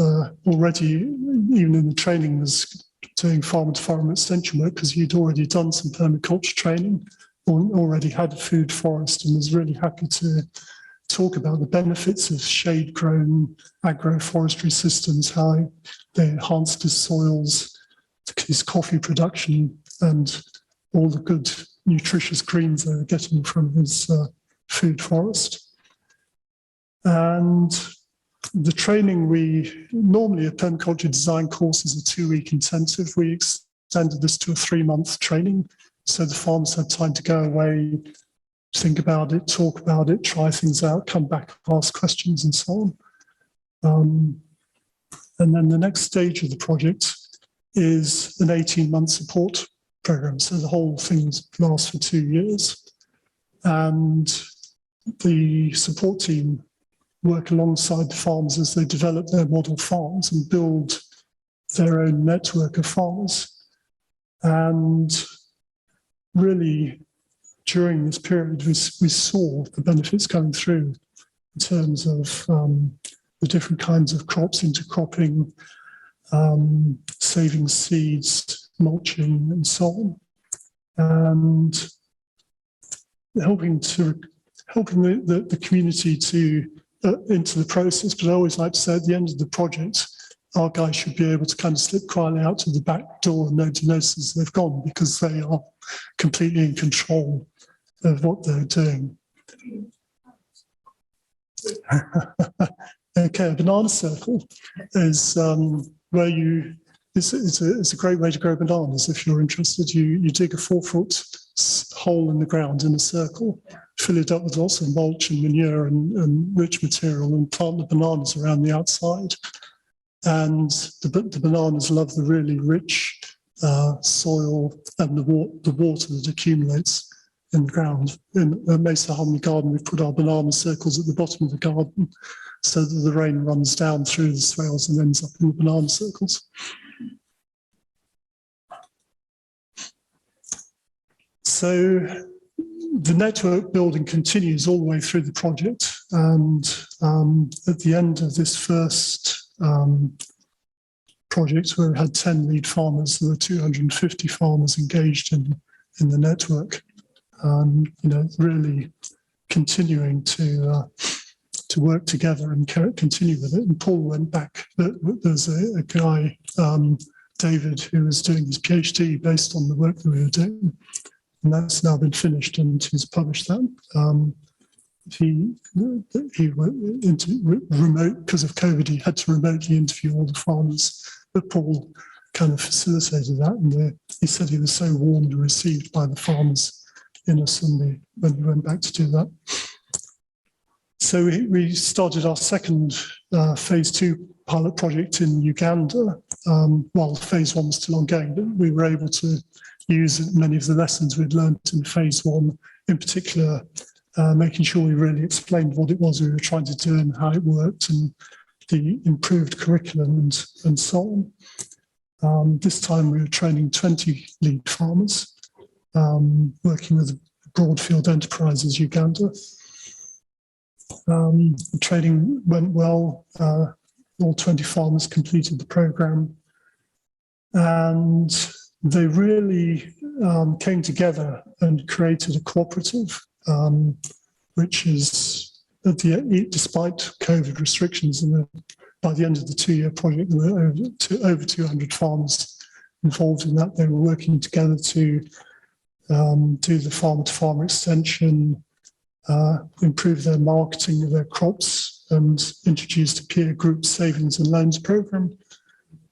already, even in the training, was doing farm-to-farm extension work because he'd already done some permaculture training, already had a food forest, and was really happy to talk about the benefits of shade-grown agroforestry systems, how they enhanced his soils, his coffee production, and all the good nutritious greens they were getting from his food forest. And the training, we normally a permaculture design course is a 2-week intensive. We extended this to a 3-month training, so the farmers had time to go away, think about it, talk about it, try things out, come back, ask questions, and so on. And then the next stage of the project is an 18-month support program. So the whole thing lasts for 2 years. And the support team work alongside the farmers as they develop their model farms and build their own network of farmers. And really, during this period, we saw the benefits coming through in terms of the different kinds of crops, intercropping, saving seeds, mulching, and so on, and helping the community to into the process. But I always like to say at the end of the project, our guys should be able to kind of slip quietly out to the back door and nobody notices they've gone, because they are completely in control of what they're doing. Okay, a banana circle is where you, it's a great way to grow bananas if you're interested. You dig a 4-foot hole in the ground in a circle, fill it up with lots of mulch and manure and rich material, and plant the bananas around the outside. And the bananas love the really rich soil and the water that accumulates in the ground. In Mesa Harmony Garden, we've put our banana circles at the bottom of the garden so that the rain runs down through the swales and ends up in the banana circles. So the network building continues all the way through the project, and at the end of this first project, where we had 10 lead farmers, there were 250 farmers engaged in the network. Really continuing to work together and continue with it. And Paul went back. There's a guy, David, who was doing his PhD based on the work that we were doing, and that's now been finished, and he's published that. He went into remote, because of COVID, he had to remotely interview all the farmers, but Paul kind of facilitated that, and he said he was so warmly received by the farmers in assembly when we went back to do that. So we started our second phase 2 pilot project in Uganda while phase 1 was still ongoing, but we were able to use many of the lessons we'd learned in phase 1, in particular, making sure we really explained what it was we were trying to do and how it worked, and the improved curriculum and so on. This time we were training 20 lead farmers, working with Broadfield Enterprises Uganda. The training went well. All 20 farmers completed the program, and they really came together and created a cooperative, which is, despite COVID restrictions, and by the end of the 2-year project, there were over 200 farmers involved in that. They were working together to do the farmer-to-farmer extension, improve their marketing of their crops, and introduced a peer group savings and loans program.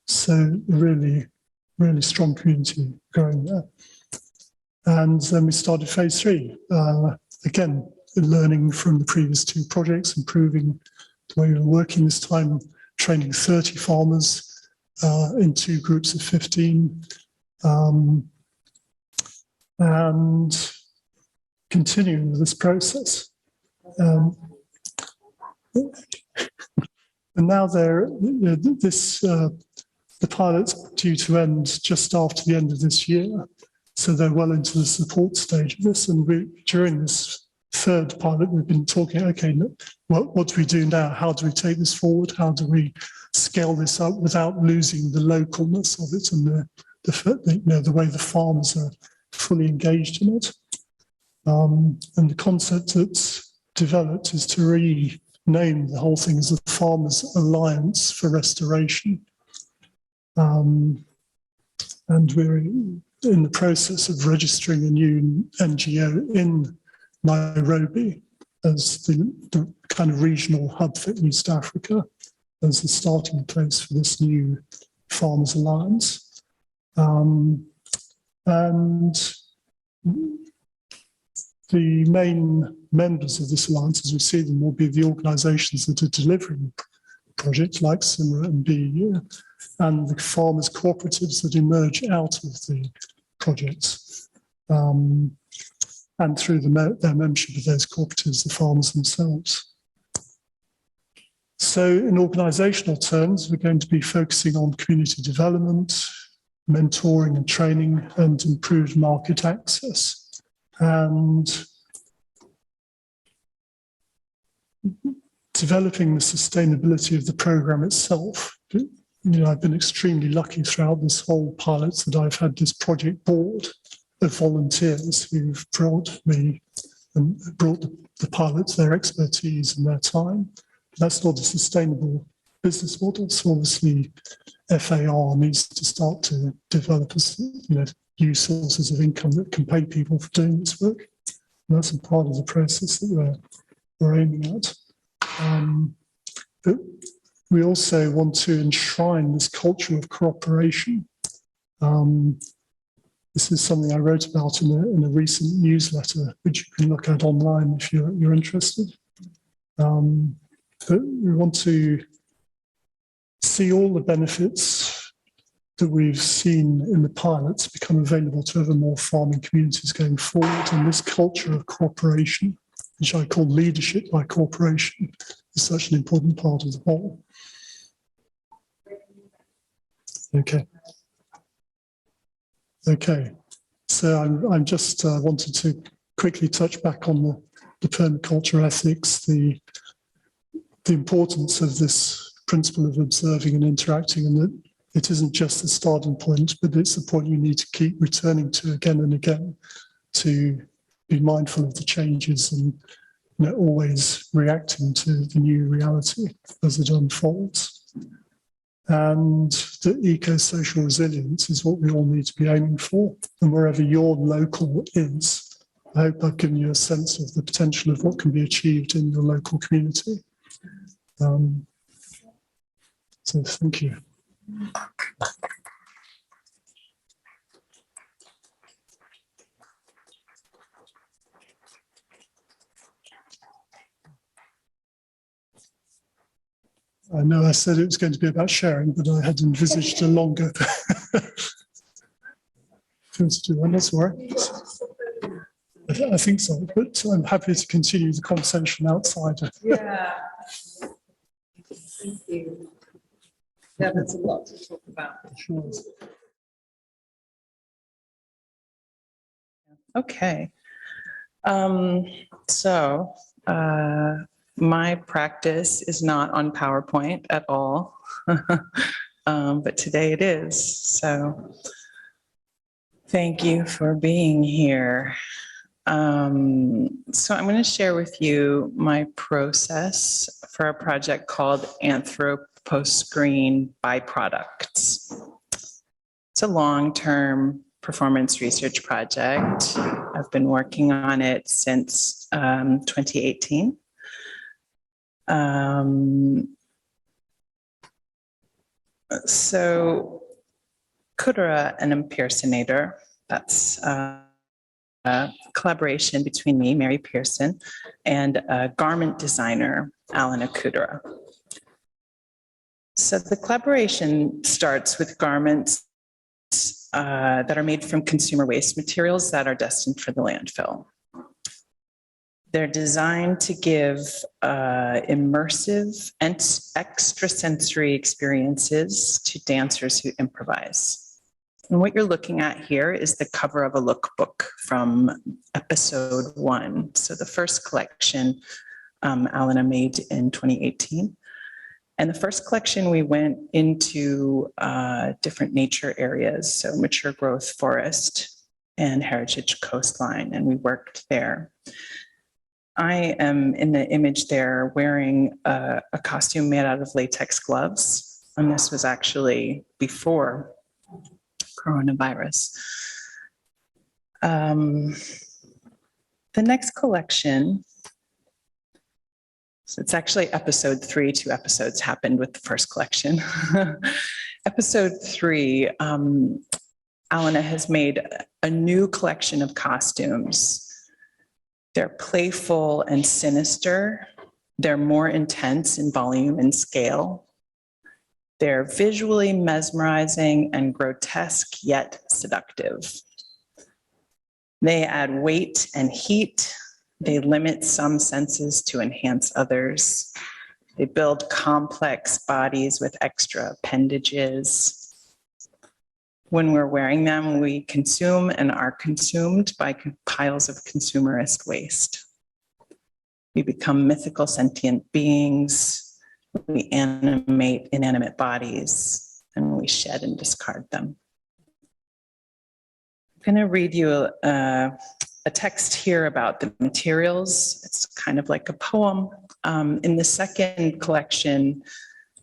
So really, really strong community growing there. And then we started phase 3. Again, learning from the previous 2 projects, improving the way we were working this time, training 30 farmers in 2 groups of 15. And continuing with this process. And now the pilot's due to end just after the end of this year. So they're well into the support stage of this. And during this 3rd pilot, we've been talking, okay, what do we do now? How do we take this forward? How do we scale this up without losing the localness of it and the way the farmers are fully engaged in it? And the concept that's developed is to rename the whole thing as the Farmers Alliance for Restoration. And we're in the process of registering a new NGO in Nairobi as the kind of regional hub for East Africa, as the starting place for this new Farmers Alliance. And the main members of this alliance, as we see them, will be the organisations that are delivering projects like CIMRA and BEU, and the farmers' cooperatives that emerge out of the projects. And through their membership of those cooperatives, the farmers themselves. So in organisational terms, we're going to be focusing on community development, mentoring and training, and improved market access. And developing the sustainability of the programme itself. I've been extremely lucky throughout this whole pilot that I've had this project board of volunteers who've brought me and brought the pilots their expertise and their time. That's not a sustainable business model. So obviously FAR needs to start to develop new sources of income that can pay people for doing this work. And that's a part of the process that we're aiming at. But we also want to enshrine this culture of cooperation. This is something I wrote about in a recent newsletter, which you can look at online if you're interested. But we want to see all the benefits that we've seen in the pilots become available to ever more farming communities going forward. And this culture of cooperation, which I call leadership by cooperation, is such an important part of the whole. Okay. So I'm just wanted to quickly touch back on the permaculture ethics, the importance of this principle of observing and interacting, and that it isn't just the starting point, but it's the point you need to keep returning to again and again to be mindful of the changes and always reacting to the new reality as it unfolds. And the eco-social resilience is what we all need to be aiming for. And wherever your local is, I hope I've given you a sense of the potential of what can be achieved in your local community. So thank you. I know I said it was going to be about sharing, but I had envisaged a longer. That's all right. I think so, but I'm happy to continue the conversation outside.
Yeah. Thank you. Yeah, that's a lot to talk about.
Sure.
Okay. My practice is not on PowerPoint at all, but today it is. So thank you for being here. So I'm going to share with you my process for a project called Anthropo+Screen byproducts. It's a long-term performance research project. I've been working on it since 2018. So Kudura, an impersonator, that's a collaboration between me, Mary Pearson, and a garment designer, Alana Kudura. So the collaboration starts with garments that are made from consumer waste materials that are destined for the landfill. They're designed to give immersive and extrasensory experiences to dancers who improvise. And what you're looking at here is the cover of a lookbook from episode 1. So the first collection Alana made in 2018. And the first collection, we went into different nature areas, so mature growth forest and heritage coastline, and we worked there. I am in the image there wearing a costume made out of latex gloves, and this was actually before coronavirus. The next collection, so it's actually episode 3, 2 episodes happened with the first collection. Episode 3, Alana has made a new collection of costumes. They're playful and sinister. They're more intense in volume and scale. They're visually mesmerizing and grotesque yet seductive. They add weight and heat. They limit some senses to enhance others. They build complex bodies with extra appendages. When we're wearing them, we consume and are consumed by piles of consumerist waste. We become mythical sentient beings. We animate inanimate bodies, and we shed and discard them. I'm going to read you a text here about the materials. It's kind of like a poem. In the second collection,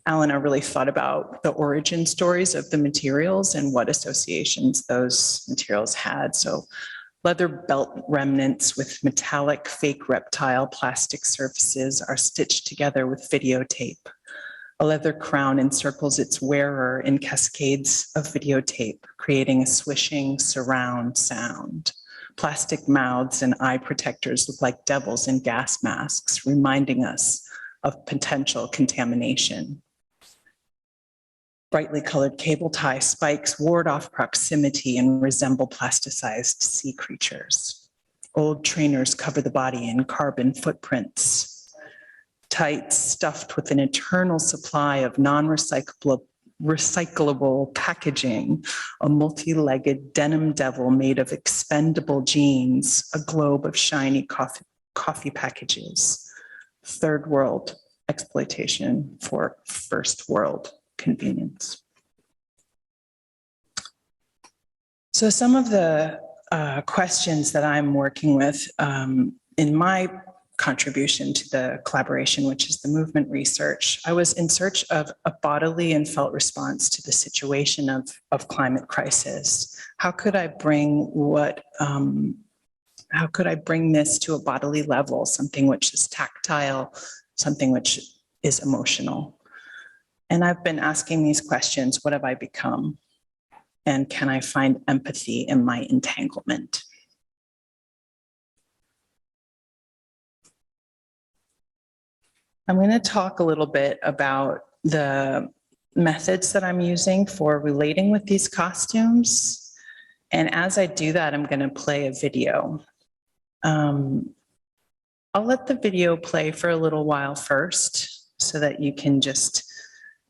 Alana really thought about the origin stories of the materials and what associations those materials had. So leather belt remnants with metallic fake reptile plastic surfaces are stitched together with videotape. A leather crown encircles its wearer in cascades of videotape, creating a swishing surround sound. Plastic mouths and eye protectors look like devils in gas masks, reminding us of potential contamination. Brightly colored cable tie spikes ward off proximity and resemble plasticized sea creatures. Old trainers cover the body in carbon footprints. Tights stuffed with an eternal supply of non-recyclable packaging, a multi-legged denim devil made of expendable jeans, a globe of shiny coffee packages. Third world exploitation for first world convenience. So some of the questions that I'm working with in my contribution to the collaboration, which is the movement research, I was in search of a bodily and felt response to the situation of climate crisis. How could I bring this to a bodily level, something which is tactile, something which is emotional? And I've been asking these questions: what have I become? And can I find empathy in my entanglement? I'm going to talk a little bit about the methods that I'm using for relating with these costumes. And as I do that, I'm going to play a video. I'll let the video play for a little while first so that you can just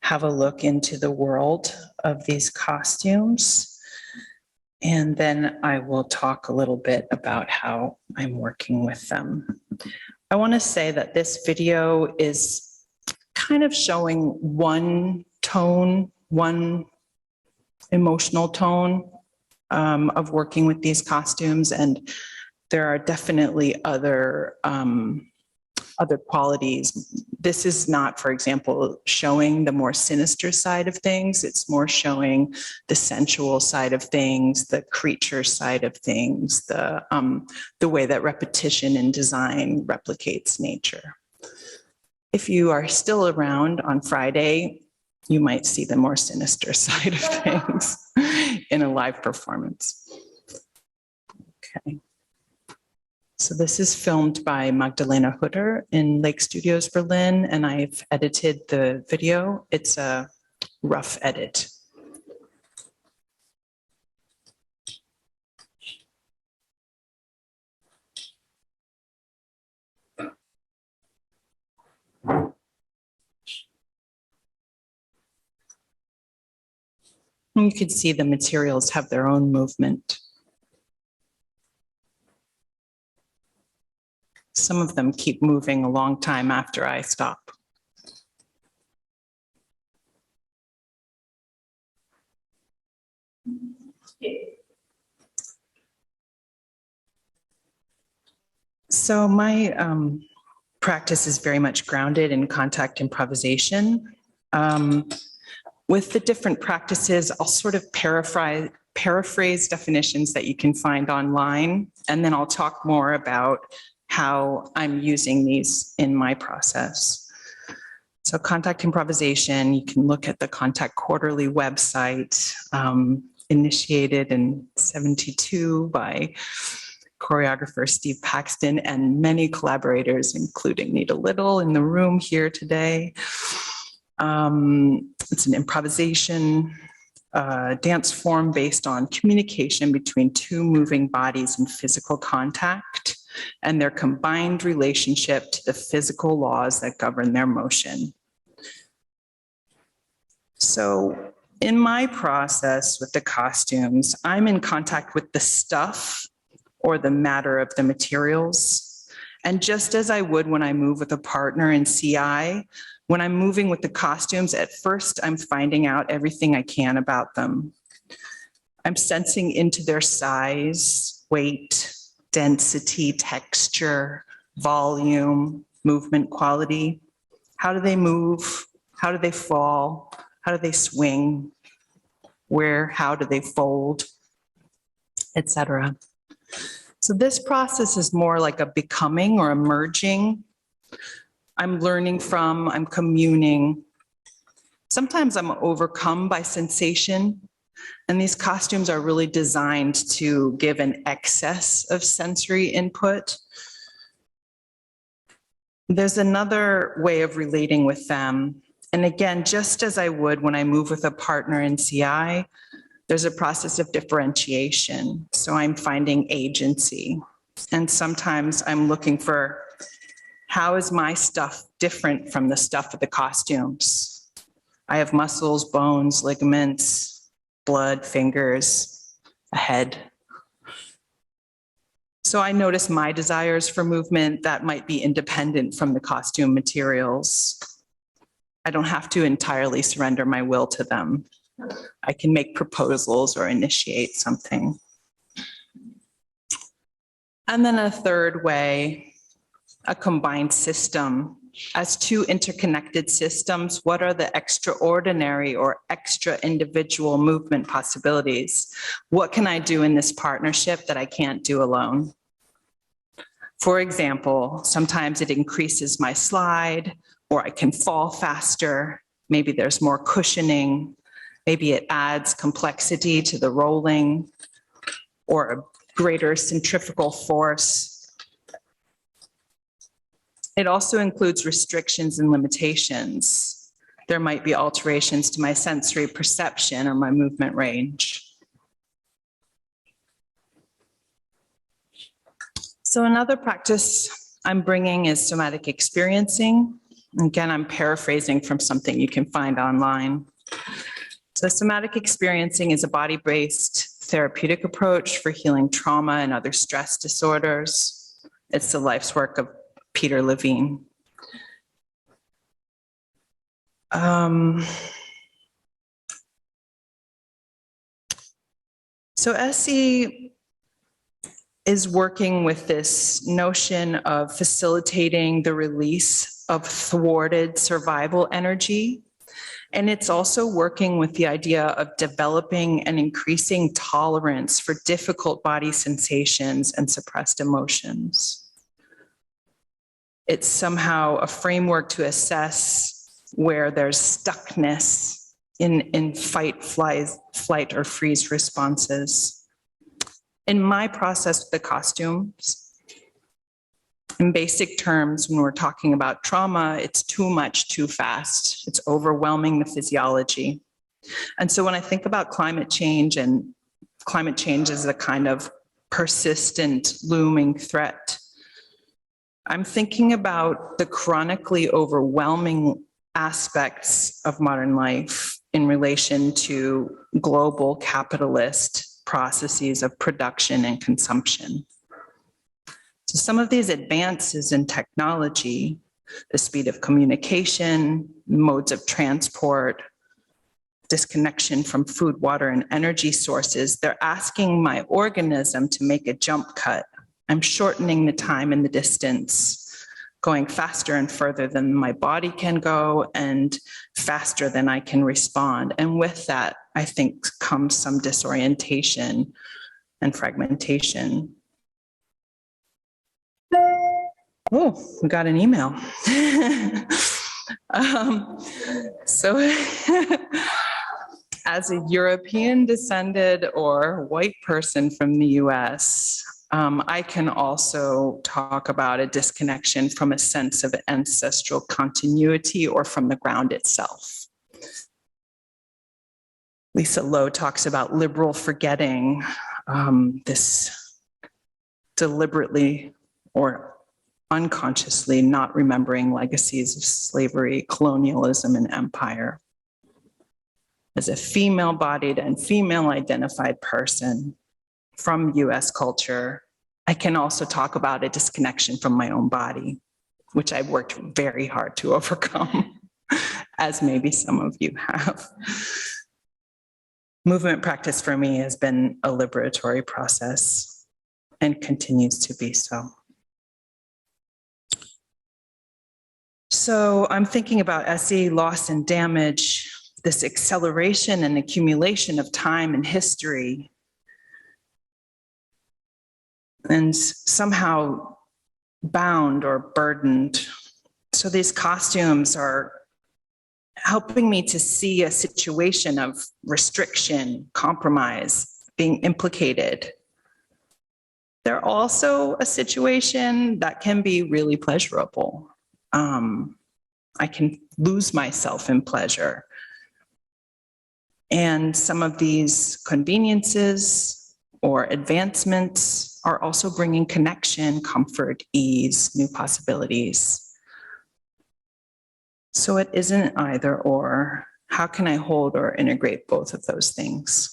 have a look into the world of these costumes. And then I will talk a little bit about how I'm working with them. I want to say that this video is kind of showing one tone, one emotional tone of working with these costumes. And there are definitely other other qualities. This is not, for example, showing the more sinister side of things. It's more showing the sensual side of things, the creature side of things, the way that repetition in design replicates nature. If you are still around on Friday, you might see the more sinister side of things in a live performance. Okay. So this is filmed by Magdalena Hutter in Lake Studios, Berlin, and I've edited the video. It's a rough edit. And you can see the materials have their own movement. Some of them keep moving a long time after I stop. So my practice is very much grounded in contact improvisation. With the different practices, I'll sort of paraphrase definitions that you can find online, and then I'll talk more about how I'm using these in my process. So contact improvisation, you can look at the Contact Quarterly website, initiated in '72 by choreographer Steve Paxton and many collaborators, including Nita Little in the room here today. It's an improvisation dance form based on communication between two moving bodies in physical contact and their combined relationship to the physical laws that govern their motion. So in my process with the costumes, I'm in contact with the stuff or the matter of the materials. And just as I would when I move with a partner in CI, when I'm moving with the costumes, at first I'm finding out everything I can about them. I'm sensing into their size, weight, density, texture, volume, movement quality. How do they move? How do they fall? How do they swing? How do they fold? Etc. So this process is more like a becoming or a merging. I'm learning from, I'm communing. Sometimes I'm overcome by sensation, and these costumes are really designed to give an excess of sensory input. There's another way of relating with them. And again, just as I would when I move with a partner in CI, there's a process of differentiation. So I'm finding agency. And sometimes I'm looking for, how is my stuff different from the stuff of the costumes? I have muscles, bones, ligaments, blood, fingers, a head. So I notice my desires for movement that might be independent from the costume materials. I don't have to entirely surrender my will to them. I can make proposals or initiate something. And then a third way, a combined system. As two interconnected systems, what are the extraordinary or extra individual movement possibilities? What can I do in this partnership that I can't do alone? For example, sometimes it increases my slide, or I can fall faster. Maybe there's more cushioning. Maybe it adds complexity to the rolling, or a greater centrifugal force. It also includes restrictions and limitations. There might be alterations to my sensory perception or my movement range. So another practice I'm bringing is somatic experiencing. Again, I'm paraphrasing from something you can find online. So somatic experiencing is a body-based therapeutic approach for healing trauma and other stress disorders. It's the life's work of Peter Levine. So SE is working with this notion of facilitating the release of thwarted survival energy. And it's also working with the idea of developing and increasing tolerance for difficult body sensations and suppressed emotions. It's somehow a framework to assess where there's stuckness in fight, flight, or freeze responses. In my process with the costumes, in basic terms, when we're talking about trauma, it's too much, too fast. It's overwhelming the physiology. And so when I think about climate change, and climate change is a kind of persistent, looming threat, I'm thinking about the chronically overwhelming aspects of modern life in relation to global capitalist processes of production and consumption. So some of these advances in technology, the speed of communication, modes of transport, disconnection from food, water, and energy sources, they're asking my organism to make a jump cut. I'm shortening the time and the distance, going faster and further than my body can go and faster than I can respond. And with that, I think comes some disorientation and fragmentation. Oh, we got an email. So as a European descended or white person from the US, I can also talk about a disconnection from a sense of ancestral continuity or from the ground itself. Lisa Lowe talks about liberal forgetting, this deliberately or unconsciously not remembering legacies of slavery, colonialism, and empire. As a female-bodied and female-identified person from US culture, I can also talk about a disconnection from my own body, which I've worked very hard to overcome, as maybe some of you have. Movement practice for me has been a liberatory process and continues to be so. So I'm thinking about SE, loss and damage, this acceleration and accumulation of time and history, and somehow bound or burdened. So these costumes are helping me to see a situation of restriction, compromise, being implicated. They're also a situation that can be really pleasurable. I can lose myself in pleasure. And some of these conveniences or advancements are also bringing connection, comfort, ease, new possibilities. So it isn't either or. How can I hold or integrate both of those things?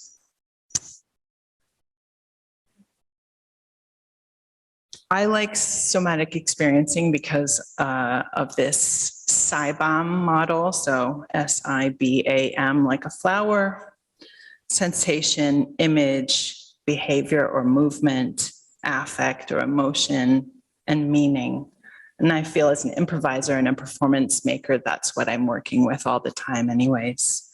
I like somatic experiencing because of this SIBAM model. So SIBAM, like a flower, sensation, image, behavior or movement, affect or emotion, and meaning. And I feel as an improviser and a performance maker, that's what I'm working with all the time anyways.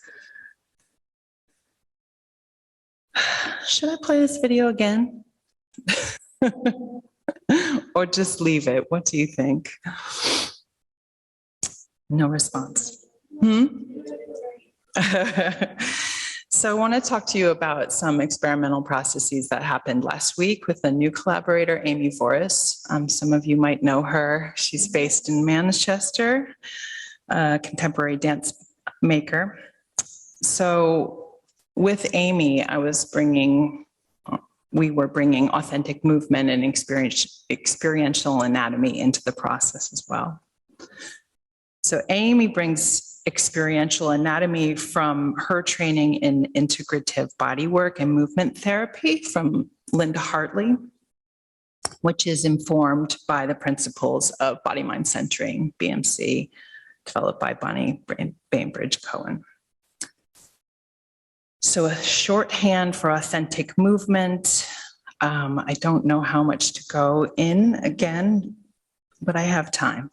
Should I play this video again? Or just leave it? What do you think? No response. So I want to talk to you about some experimental processes that happened last week with a new collaborator, Amy Voris. Some of you might know her. She's based in Manchester, a contemporary dance maker. So with Amy, we were bringing authentic movement and experiential anatomy into the process as well. So Amy brings experiential anatomy from her training in integrative bodywork and movement therapy from Linda Hartley, which is informed by the principles of body-mind centering, BMC, developed by Bonnie Bainbridge-Cohen. So a shorthand for authentic movement, I don't know how much to go in again, but I have time.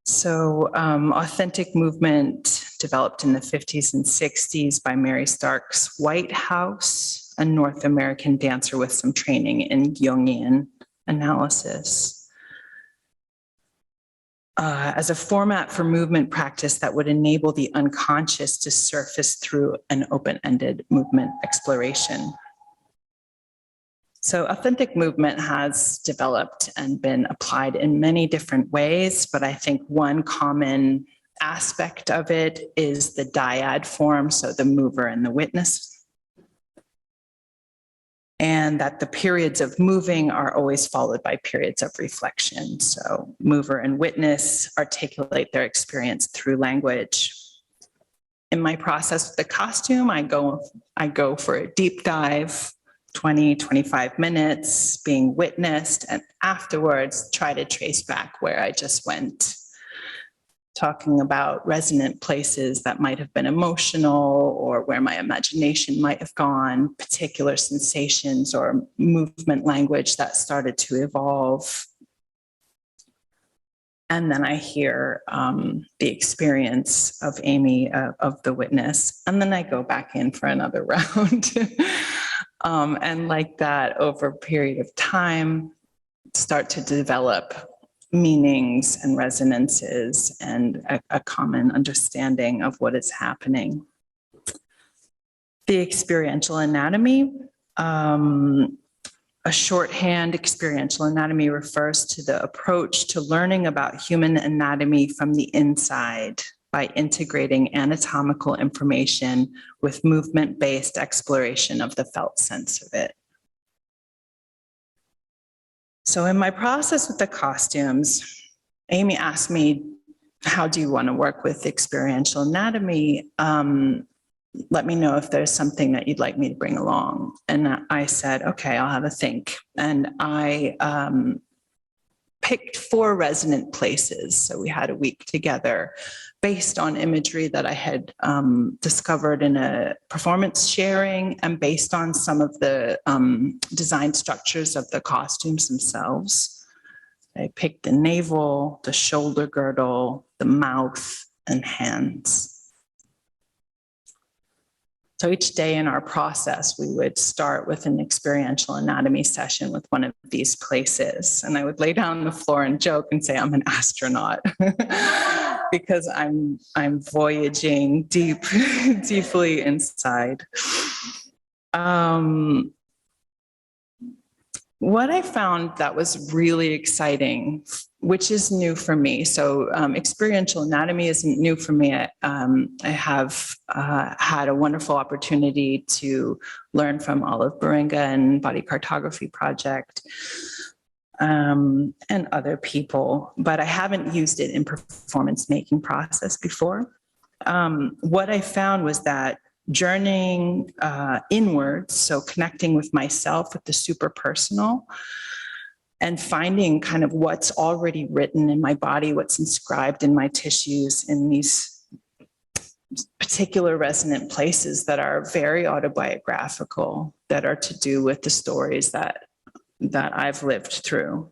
So authentic movement developed in the 50s and 60s by Mary Starks Whitehouse, a North American dancer with some training in Jungian analysis. As a format for movement practice that would enable the unconscious to surface through an open-ended movement exploration. So authentic movement has developed and been applied in many different ways, but I think one common aspect of it is the dyad form, so the mover and the witness. And that the periods of moving are always followed by periods of reflection. So mover and witness articulate their experience through language. In my process with the costume, I go for a deep dive, 20, 25 minutes, being witnessed, and afterwards try to trace back where I just went, talking about resonant places that might have been emotional or where my imagination might have gone, particular sensations or movement language that started to evolve. And then I hear the experience of Amy, of the witness, and then I go back in for another round. And like that, over a period of time, start to develop meanings and resonances and a common understanding of what is happening. The experiential anatomy, a shorthand experiential anatomy refers to the approach to learning about human anatomy from the inside by integrating anatomical information with movement-based exploration of the felt sense of it. So in my process with the costumes, Amy asked me, how do you want to work with experiential anatomy? Let me know if there's something that you'd like me to bring along. And I said, okay, I'll have a think. And I picked 4 resonant places. So we had a week together based on imagery that I had discovered in a performance sharing and based on some of the design structures of the costumes themselves. I picked the navel, the shoulder girdle, the mouth, and hands. So each day in our process, we would start with an experiential anatomy session with one of these places. And I would lay down on the floor and joke and say, I'm an astronaut because I'm voyaging deeply inside. What I found that was really exciting, which is new for me. So experiential anatomy isn't new for me. I have had a wonderful opportunity to learn from Olive Baringa and Body Cartography Project and other people, but I haven't used it in performance making process before. What I found was that journeying inwards, so connecting with myself, with the super personal, and finding kind of what's already written in my body, what's inscribed in my tissues, in these particular resonant places that are very autobiographical, that are to do with the stories that I've lived through.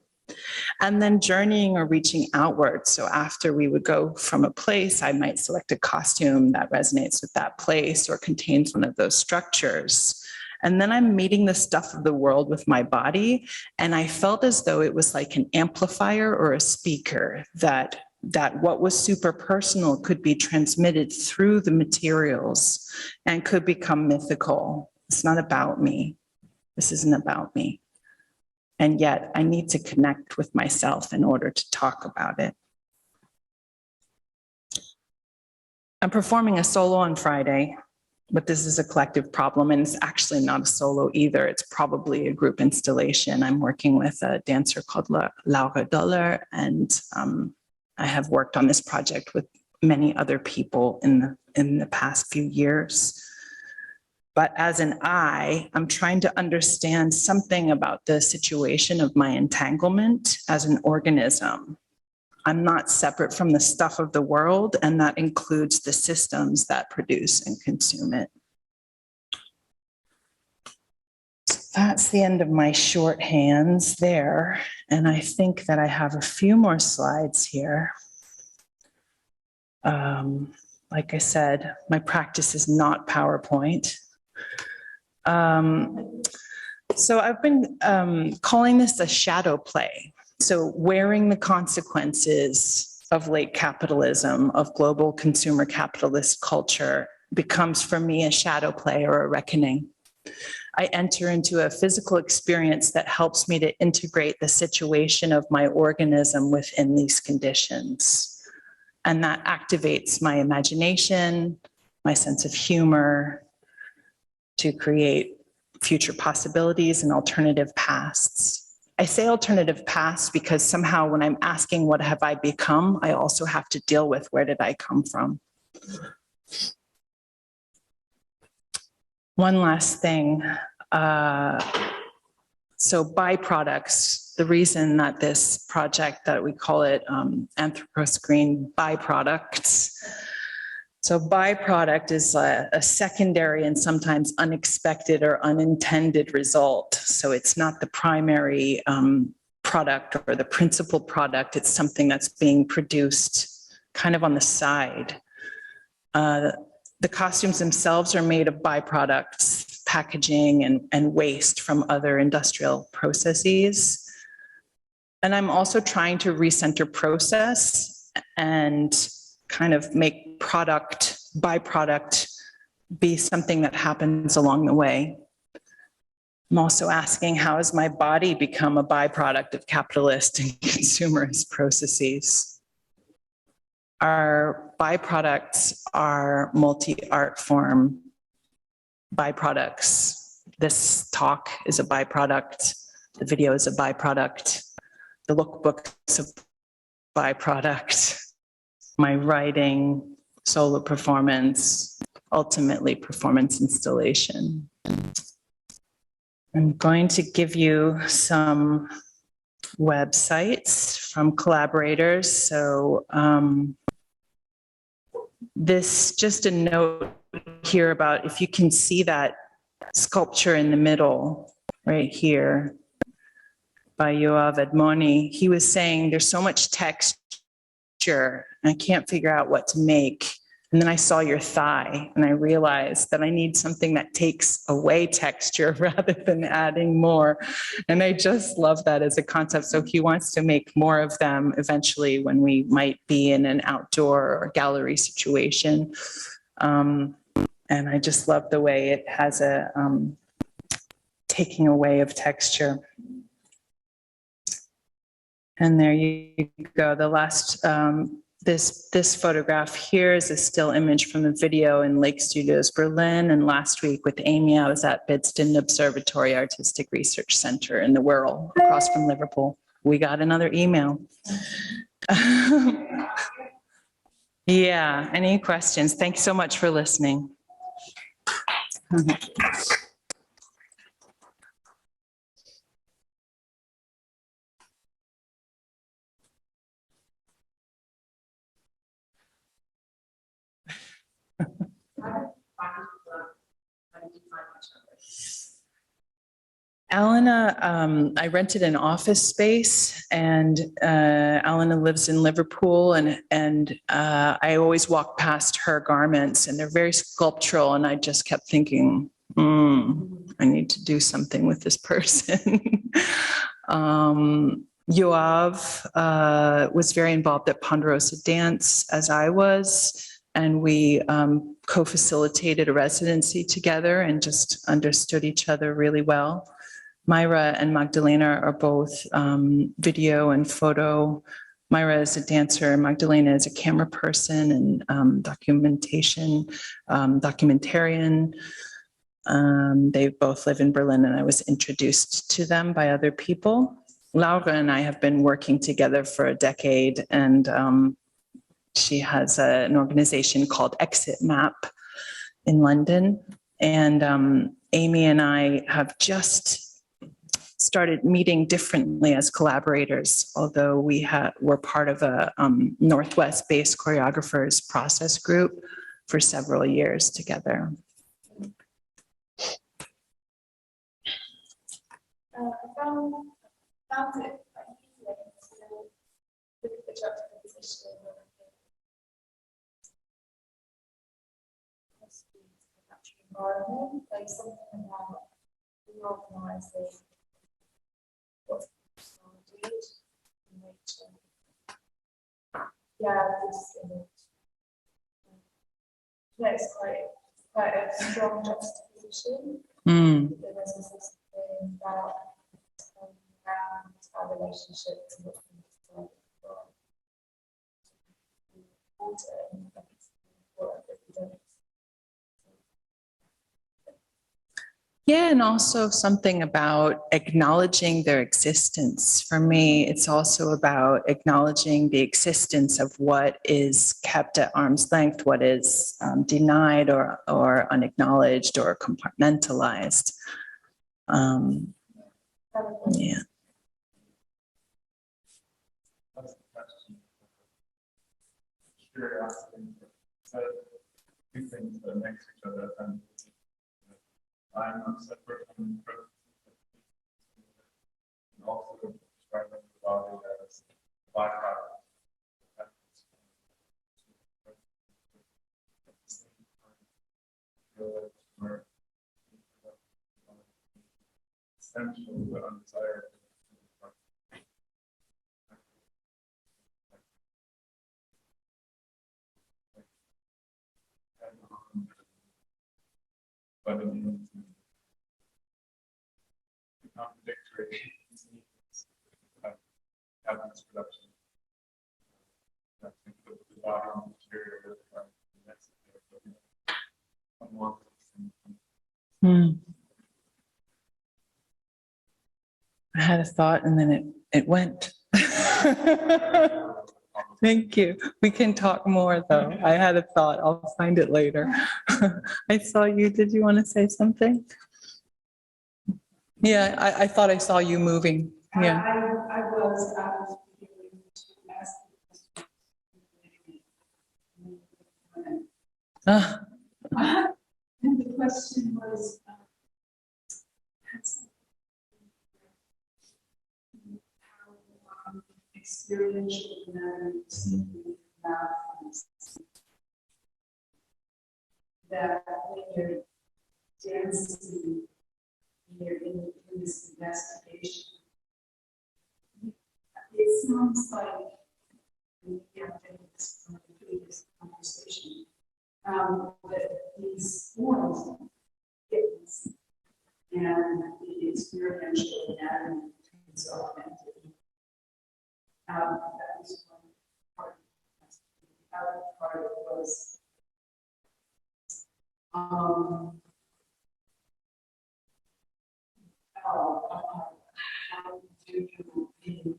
And then journeying or reaching outward. So after we would go from a place, I might select a costume that resonates with that place or contains one of those structures. And then I'm meeting the stuff of the world with my body. And I felt as though it was like an amplifier or a speaker, that what was super personal could be transmitted through the materials and could become mythical. It's not about me. This isn't about me. And yet I need to connect with myself in order to talk about it. I'm performing a solo on Friday, but this is a collective problem, and it's actually not a solo either. It's probably a group installation. I'm working with a dancer called Laura Doller, and I have worked on this project with many other people in the past few years. But as an I'm trying to understand something about the situation of my entanglement as an organism. I'm not separate from the stuff of the world, and that includes the systems that produce and consume it. that's the end of my shorthands there. And I think that I have a few more slides here. Like I said, my practice is not PowerPoint. So I've been calling this a shadow play. So wearing the consequences of late capitalism, of global consumer capitalist culture, becomes for me a shadow play or a reckoning. I enter into a physical experience that helps me to integrate the situation of my organism within these conditions. And that activates my imagination, my sense of humor, to create future possibilities and alternative pasts. I say alternative pasts because somehow when I'm asking what have I become, I also have to deal with where did I come from. One last thing. So byproducts, the reason that this project that we call it Anthropo+Screen byproducts. So byproduct is a secondary and sometimes unexpected or unintended result. So it's not the primary product or the principal product. It's something that's being produced kind of on the side. The costumes themselves are made of byproducts, packaging and waste from other industrial processes. And I'm also trying to recenter process and kind of make byproduct be something that happens along the way. I'm also asking, how has my body become a byproduct of capitalist and consumerist processes? Our byproducts are multi-art form byproducts. This talk is a byproduct. The video is a byproduct. The lookbook is a byproduct. My writing, solo performance, ultimately performance installation. I'm going to give you some websites from collaborators. So this, just a note here about if you can see that sculpture in the middle right here by Yoav Edmoni, he was saying there's so much texture, I can't figure out what to make. And then I saw your thigh and I realized that I need something that takes away texture rather than adding more. And I just love that as a concept. So he wants to make more of them eventually when we might be in an outdoor or gallery situation. And I just love the way it has a taking away of texture. And there you go. The last, this photograph here is a still image from the video in Lake Studios, Berlin. And last week with Amy, I was at Bidston Observatory Artistic Research Center in the Wirral, across from Liverpool. We got another email. Yeah, any questions? Thanks so much for listening. Alana, I rented an office space, and Alana lives in Liverpool, and I always walk past her garments, and they're very sculptural, and I just kept thinking, I need to do something with this person. Yoav was very involved at Ponderosa Dance, as I was, and we co-facilitated a residency together and just understood each other really well. Myra and Magdalena are both video and photo. Myra is a dancer, Magdalena is a camera person and documentarian. They both live in Berlin, and I was introduced to them by other people. Laura and I have been working together for a decade, and she has an organization called Exit Map in London. And Amy and I have just started meeting differently as collaborators, although we're part of a Northwest-based choreographers process group for several years together.
found it quite easy to look at the juxtaposition of the natural environment. Like something about reorganizing what's did in nature. Yeah, this image. Yeah, it's quite a strong juxtaposition. There was something about around our relationship to what we described before. Important, but it's important that we don't.
Yeah, and also something about acknowledging their existence. For me, it's also about acknowledging the existence of what is kept at arm's length, what is denied or unacknowledged or compartmentalized. Yeah.
Curiosity. So two things that are next to each other, and I'm not separate from the process, and also describing the body as a byproduct. At the same time, feel that we're essential but undesirable. But in contradictory happens production. I think the body and material are necessary.
I had a thought and then it went. Thank you. We can talk more though. I had a thought. I'll find it later. I saw you. Did you want to say something? Yeah, I thought I saw you moving. Yeah.
I was beginning to ask and the question was how experiential anatomy that when you're dancing, you're in this investigation. It sounds like, and yeah, I think it's from the previous conversation, that these forms, fitness, and the experiential anatomy is augmented. That was one part. The other part was how do you in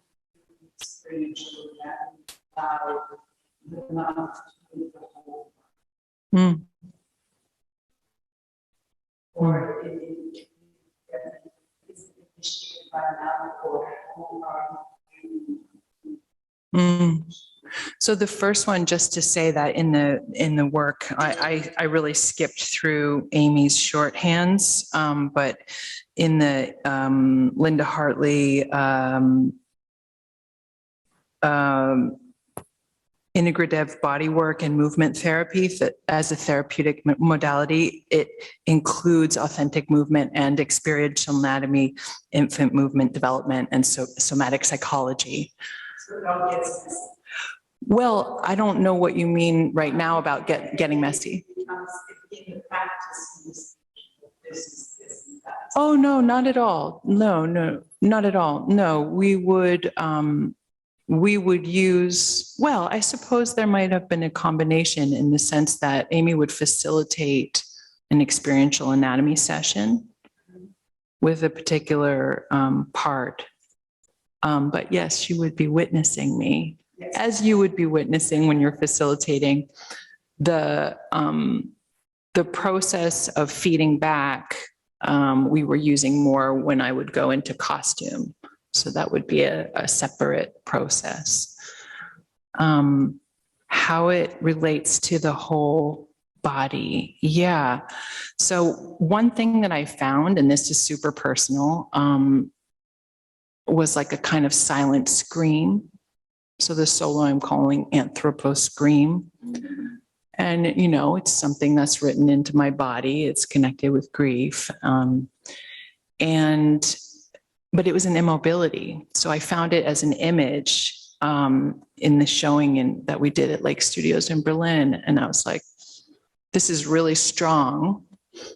experiential anatomy allow the mouth to do the whole? Or is it initiated by mouth or whole arm?
So the first one, just to say that in the work, I really skipped through Amy's shorthands, but in the Linda Hartley integrative body work and movement therapy as a therapeutic modality, it includes authentic movement and experiential anatomy, infant movement development, and somatic psychology.
So it all gets messy.
Well, I don't know what you mean right now about getting messy.
Because in the practice, this and that.
Oh, no, not at all. No, not at all. No, we would use, well, I suppose there might have been a combination in the sense that Amy would facilitate an experiential anatomy session with a particular part. But yes, she would be witnessing me, as you would be witnessing when you're facilitating the process of feeding back. We were using more when I would go into costume. So that would be a separate process. How it relates to the whole body. Yeah. So one thing that I found, and this is super personal, was like a kind of silent scream. So the solo I'm calling Anthropo+Screen. And, you know, it's something that's written into my body. It's connected with grief. But it was an immobility. So I found it as an image in the showing that we did at Lake Studios in Berlin. And I was like, this is really strong.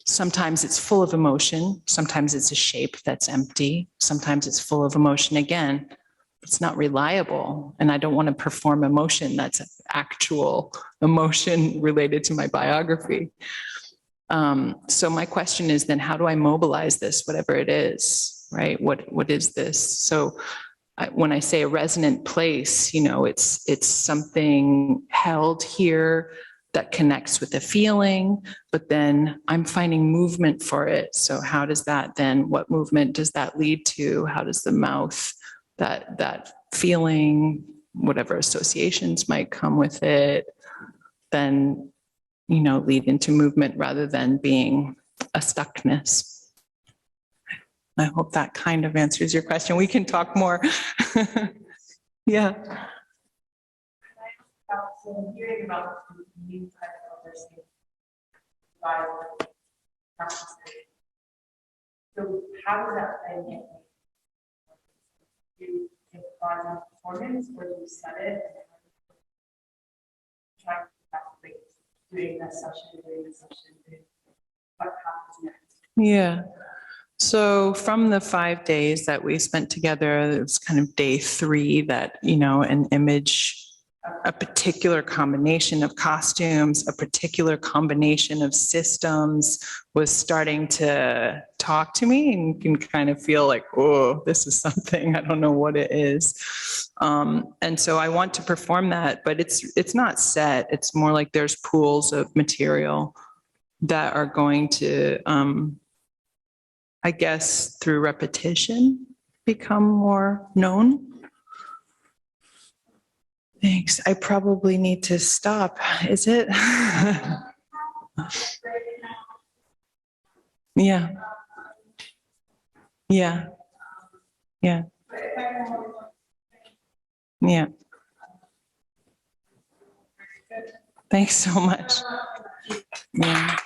Sometimes it's full of emotion. Sometimes it's a shape that's empty. Sometimes it's full of emotion again. It's not reliable. And I don't want to perform emotion that's actual emotion related to my biography. So my question is then, how do I mobilize this, whatever it is, right? What is this? So when I say a resonant place, you know, it's something held here that connects with a feeling, but then I'm finding movement for it. So how does that then, what movement does that lead to? How does the mouth, that feeling, whatever associations might come with it, then, you know, lead into movement rather than being a stuckness? I hope that kind of answers your question. We can talk more. Yeah.
So hearing about the new type of understanding by practicing. So how does that play in? Do you improvise on performance, or do you set it and try to practice doing this session, what happens next?
Yeah. So from the 5 days that we spent together, it was kind of day 3 that, you know, an image, a particular combination of costumes, a particular combination of systems was starting to talk to me, and you can kind of feel like, oh, this is something, I don't know what it is. And so I want to perform that, but it's not set. It's more like there's pools of material that are going to, I guess, through repetition, become more known. Thanks. I probably need to stop. Is it? Yeah. Yeah. Yeah. Yeah. Thanks so much. Yeah.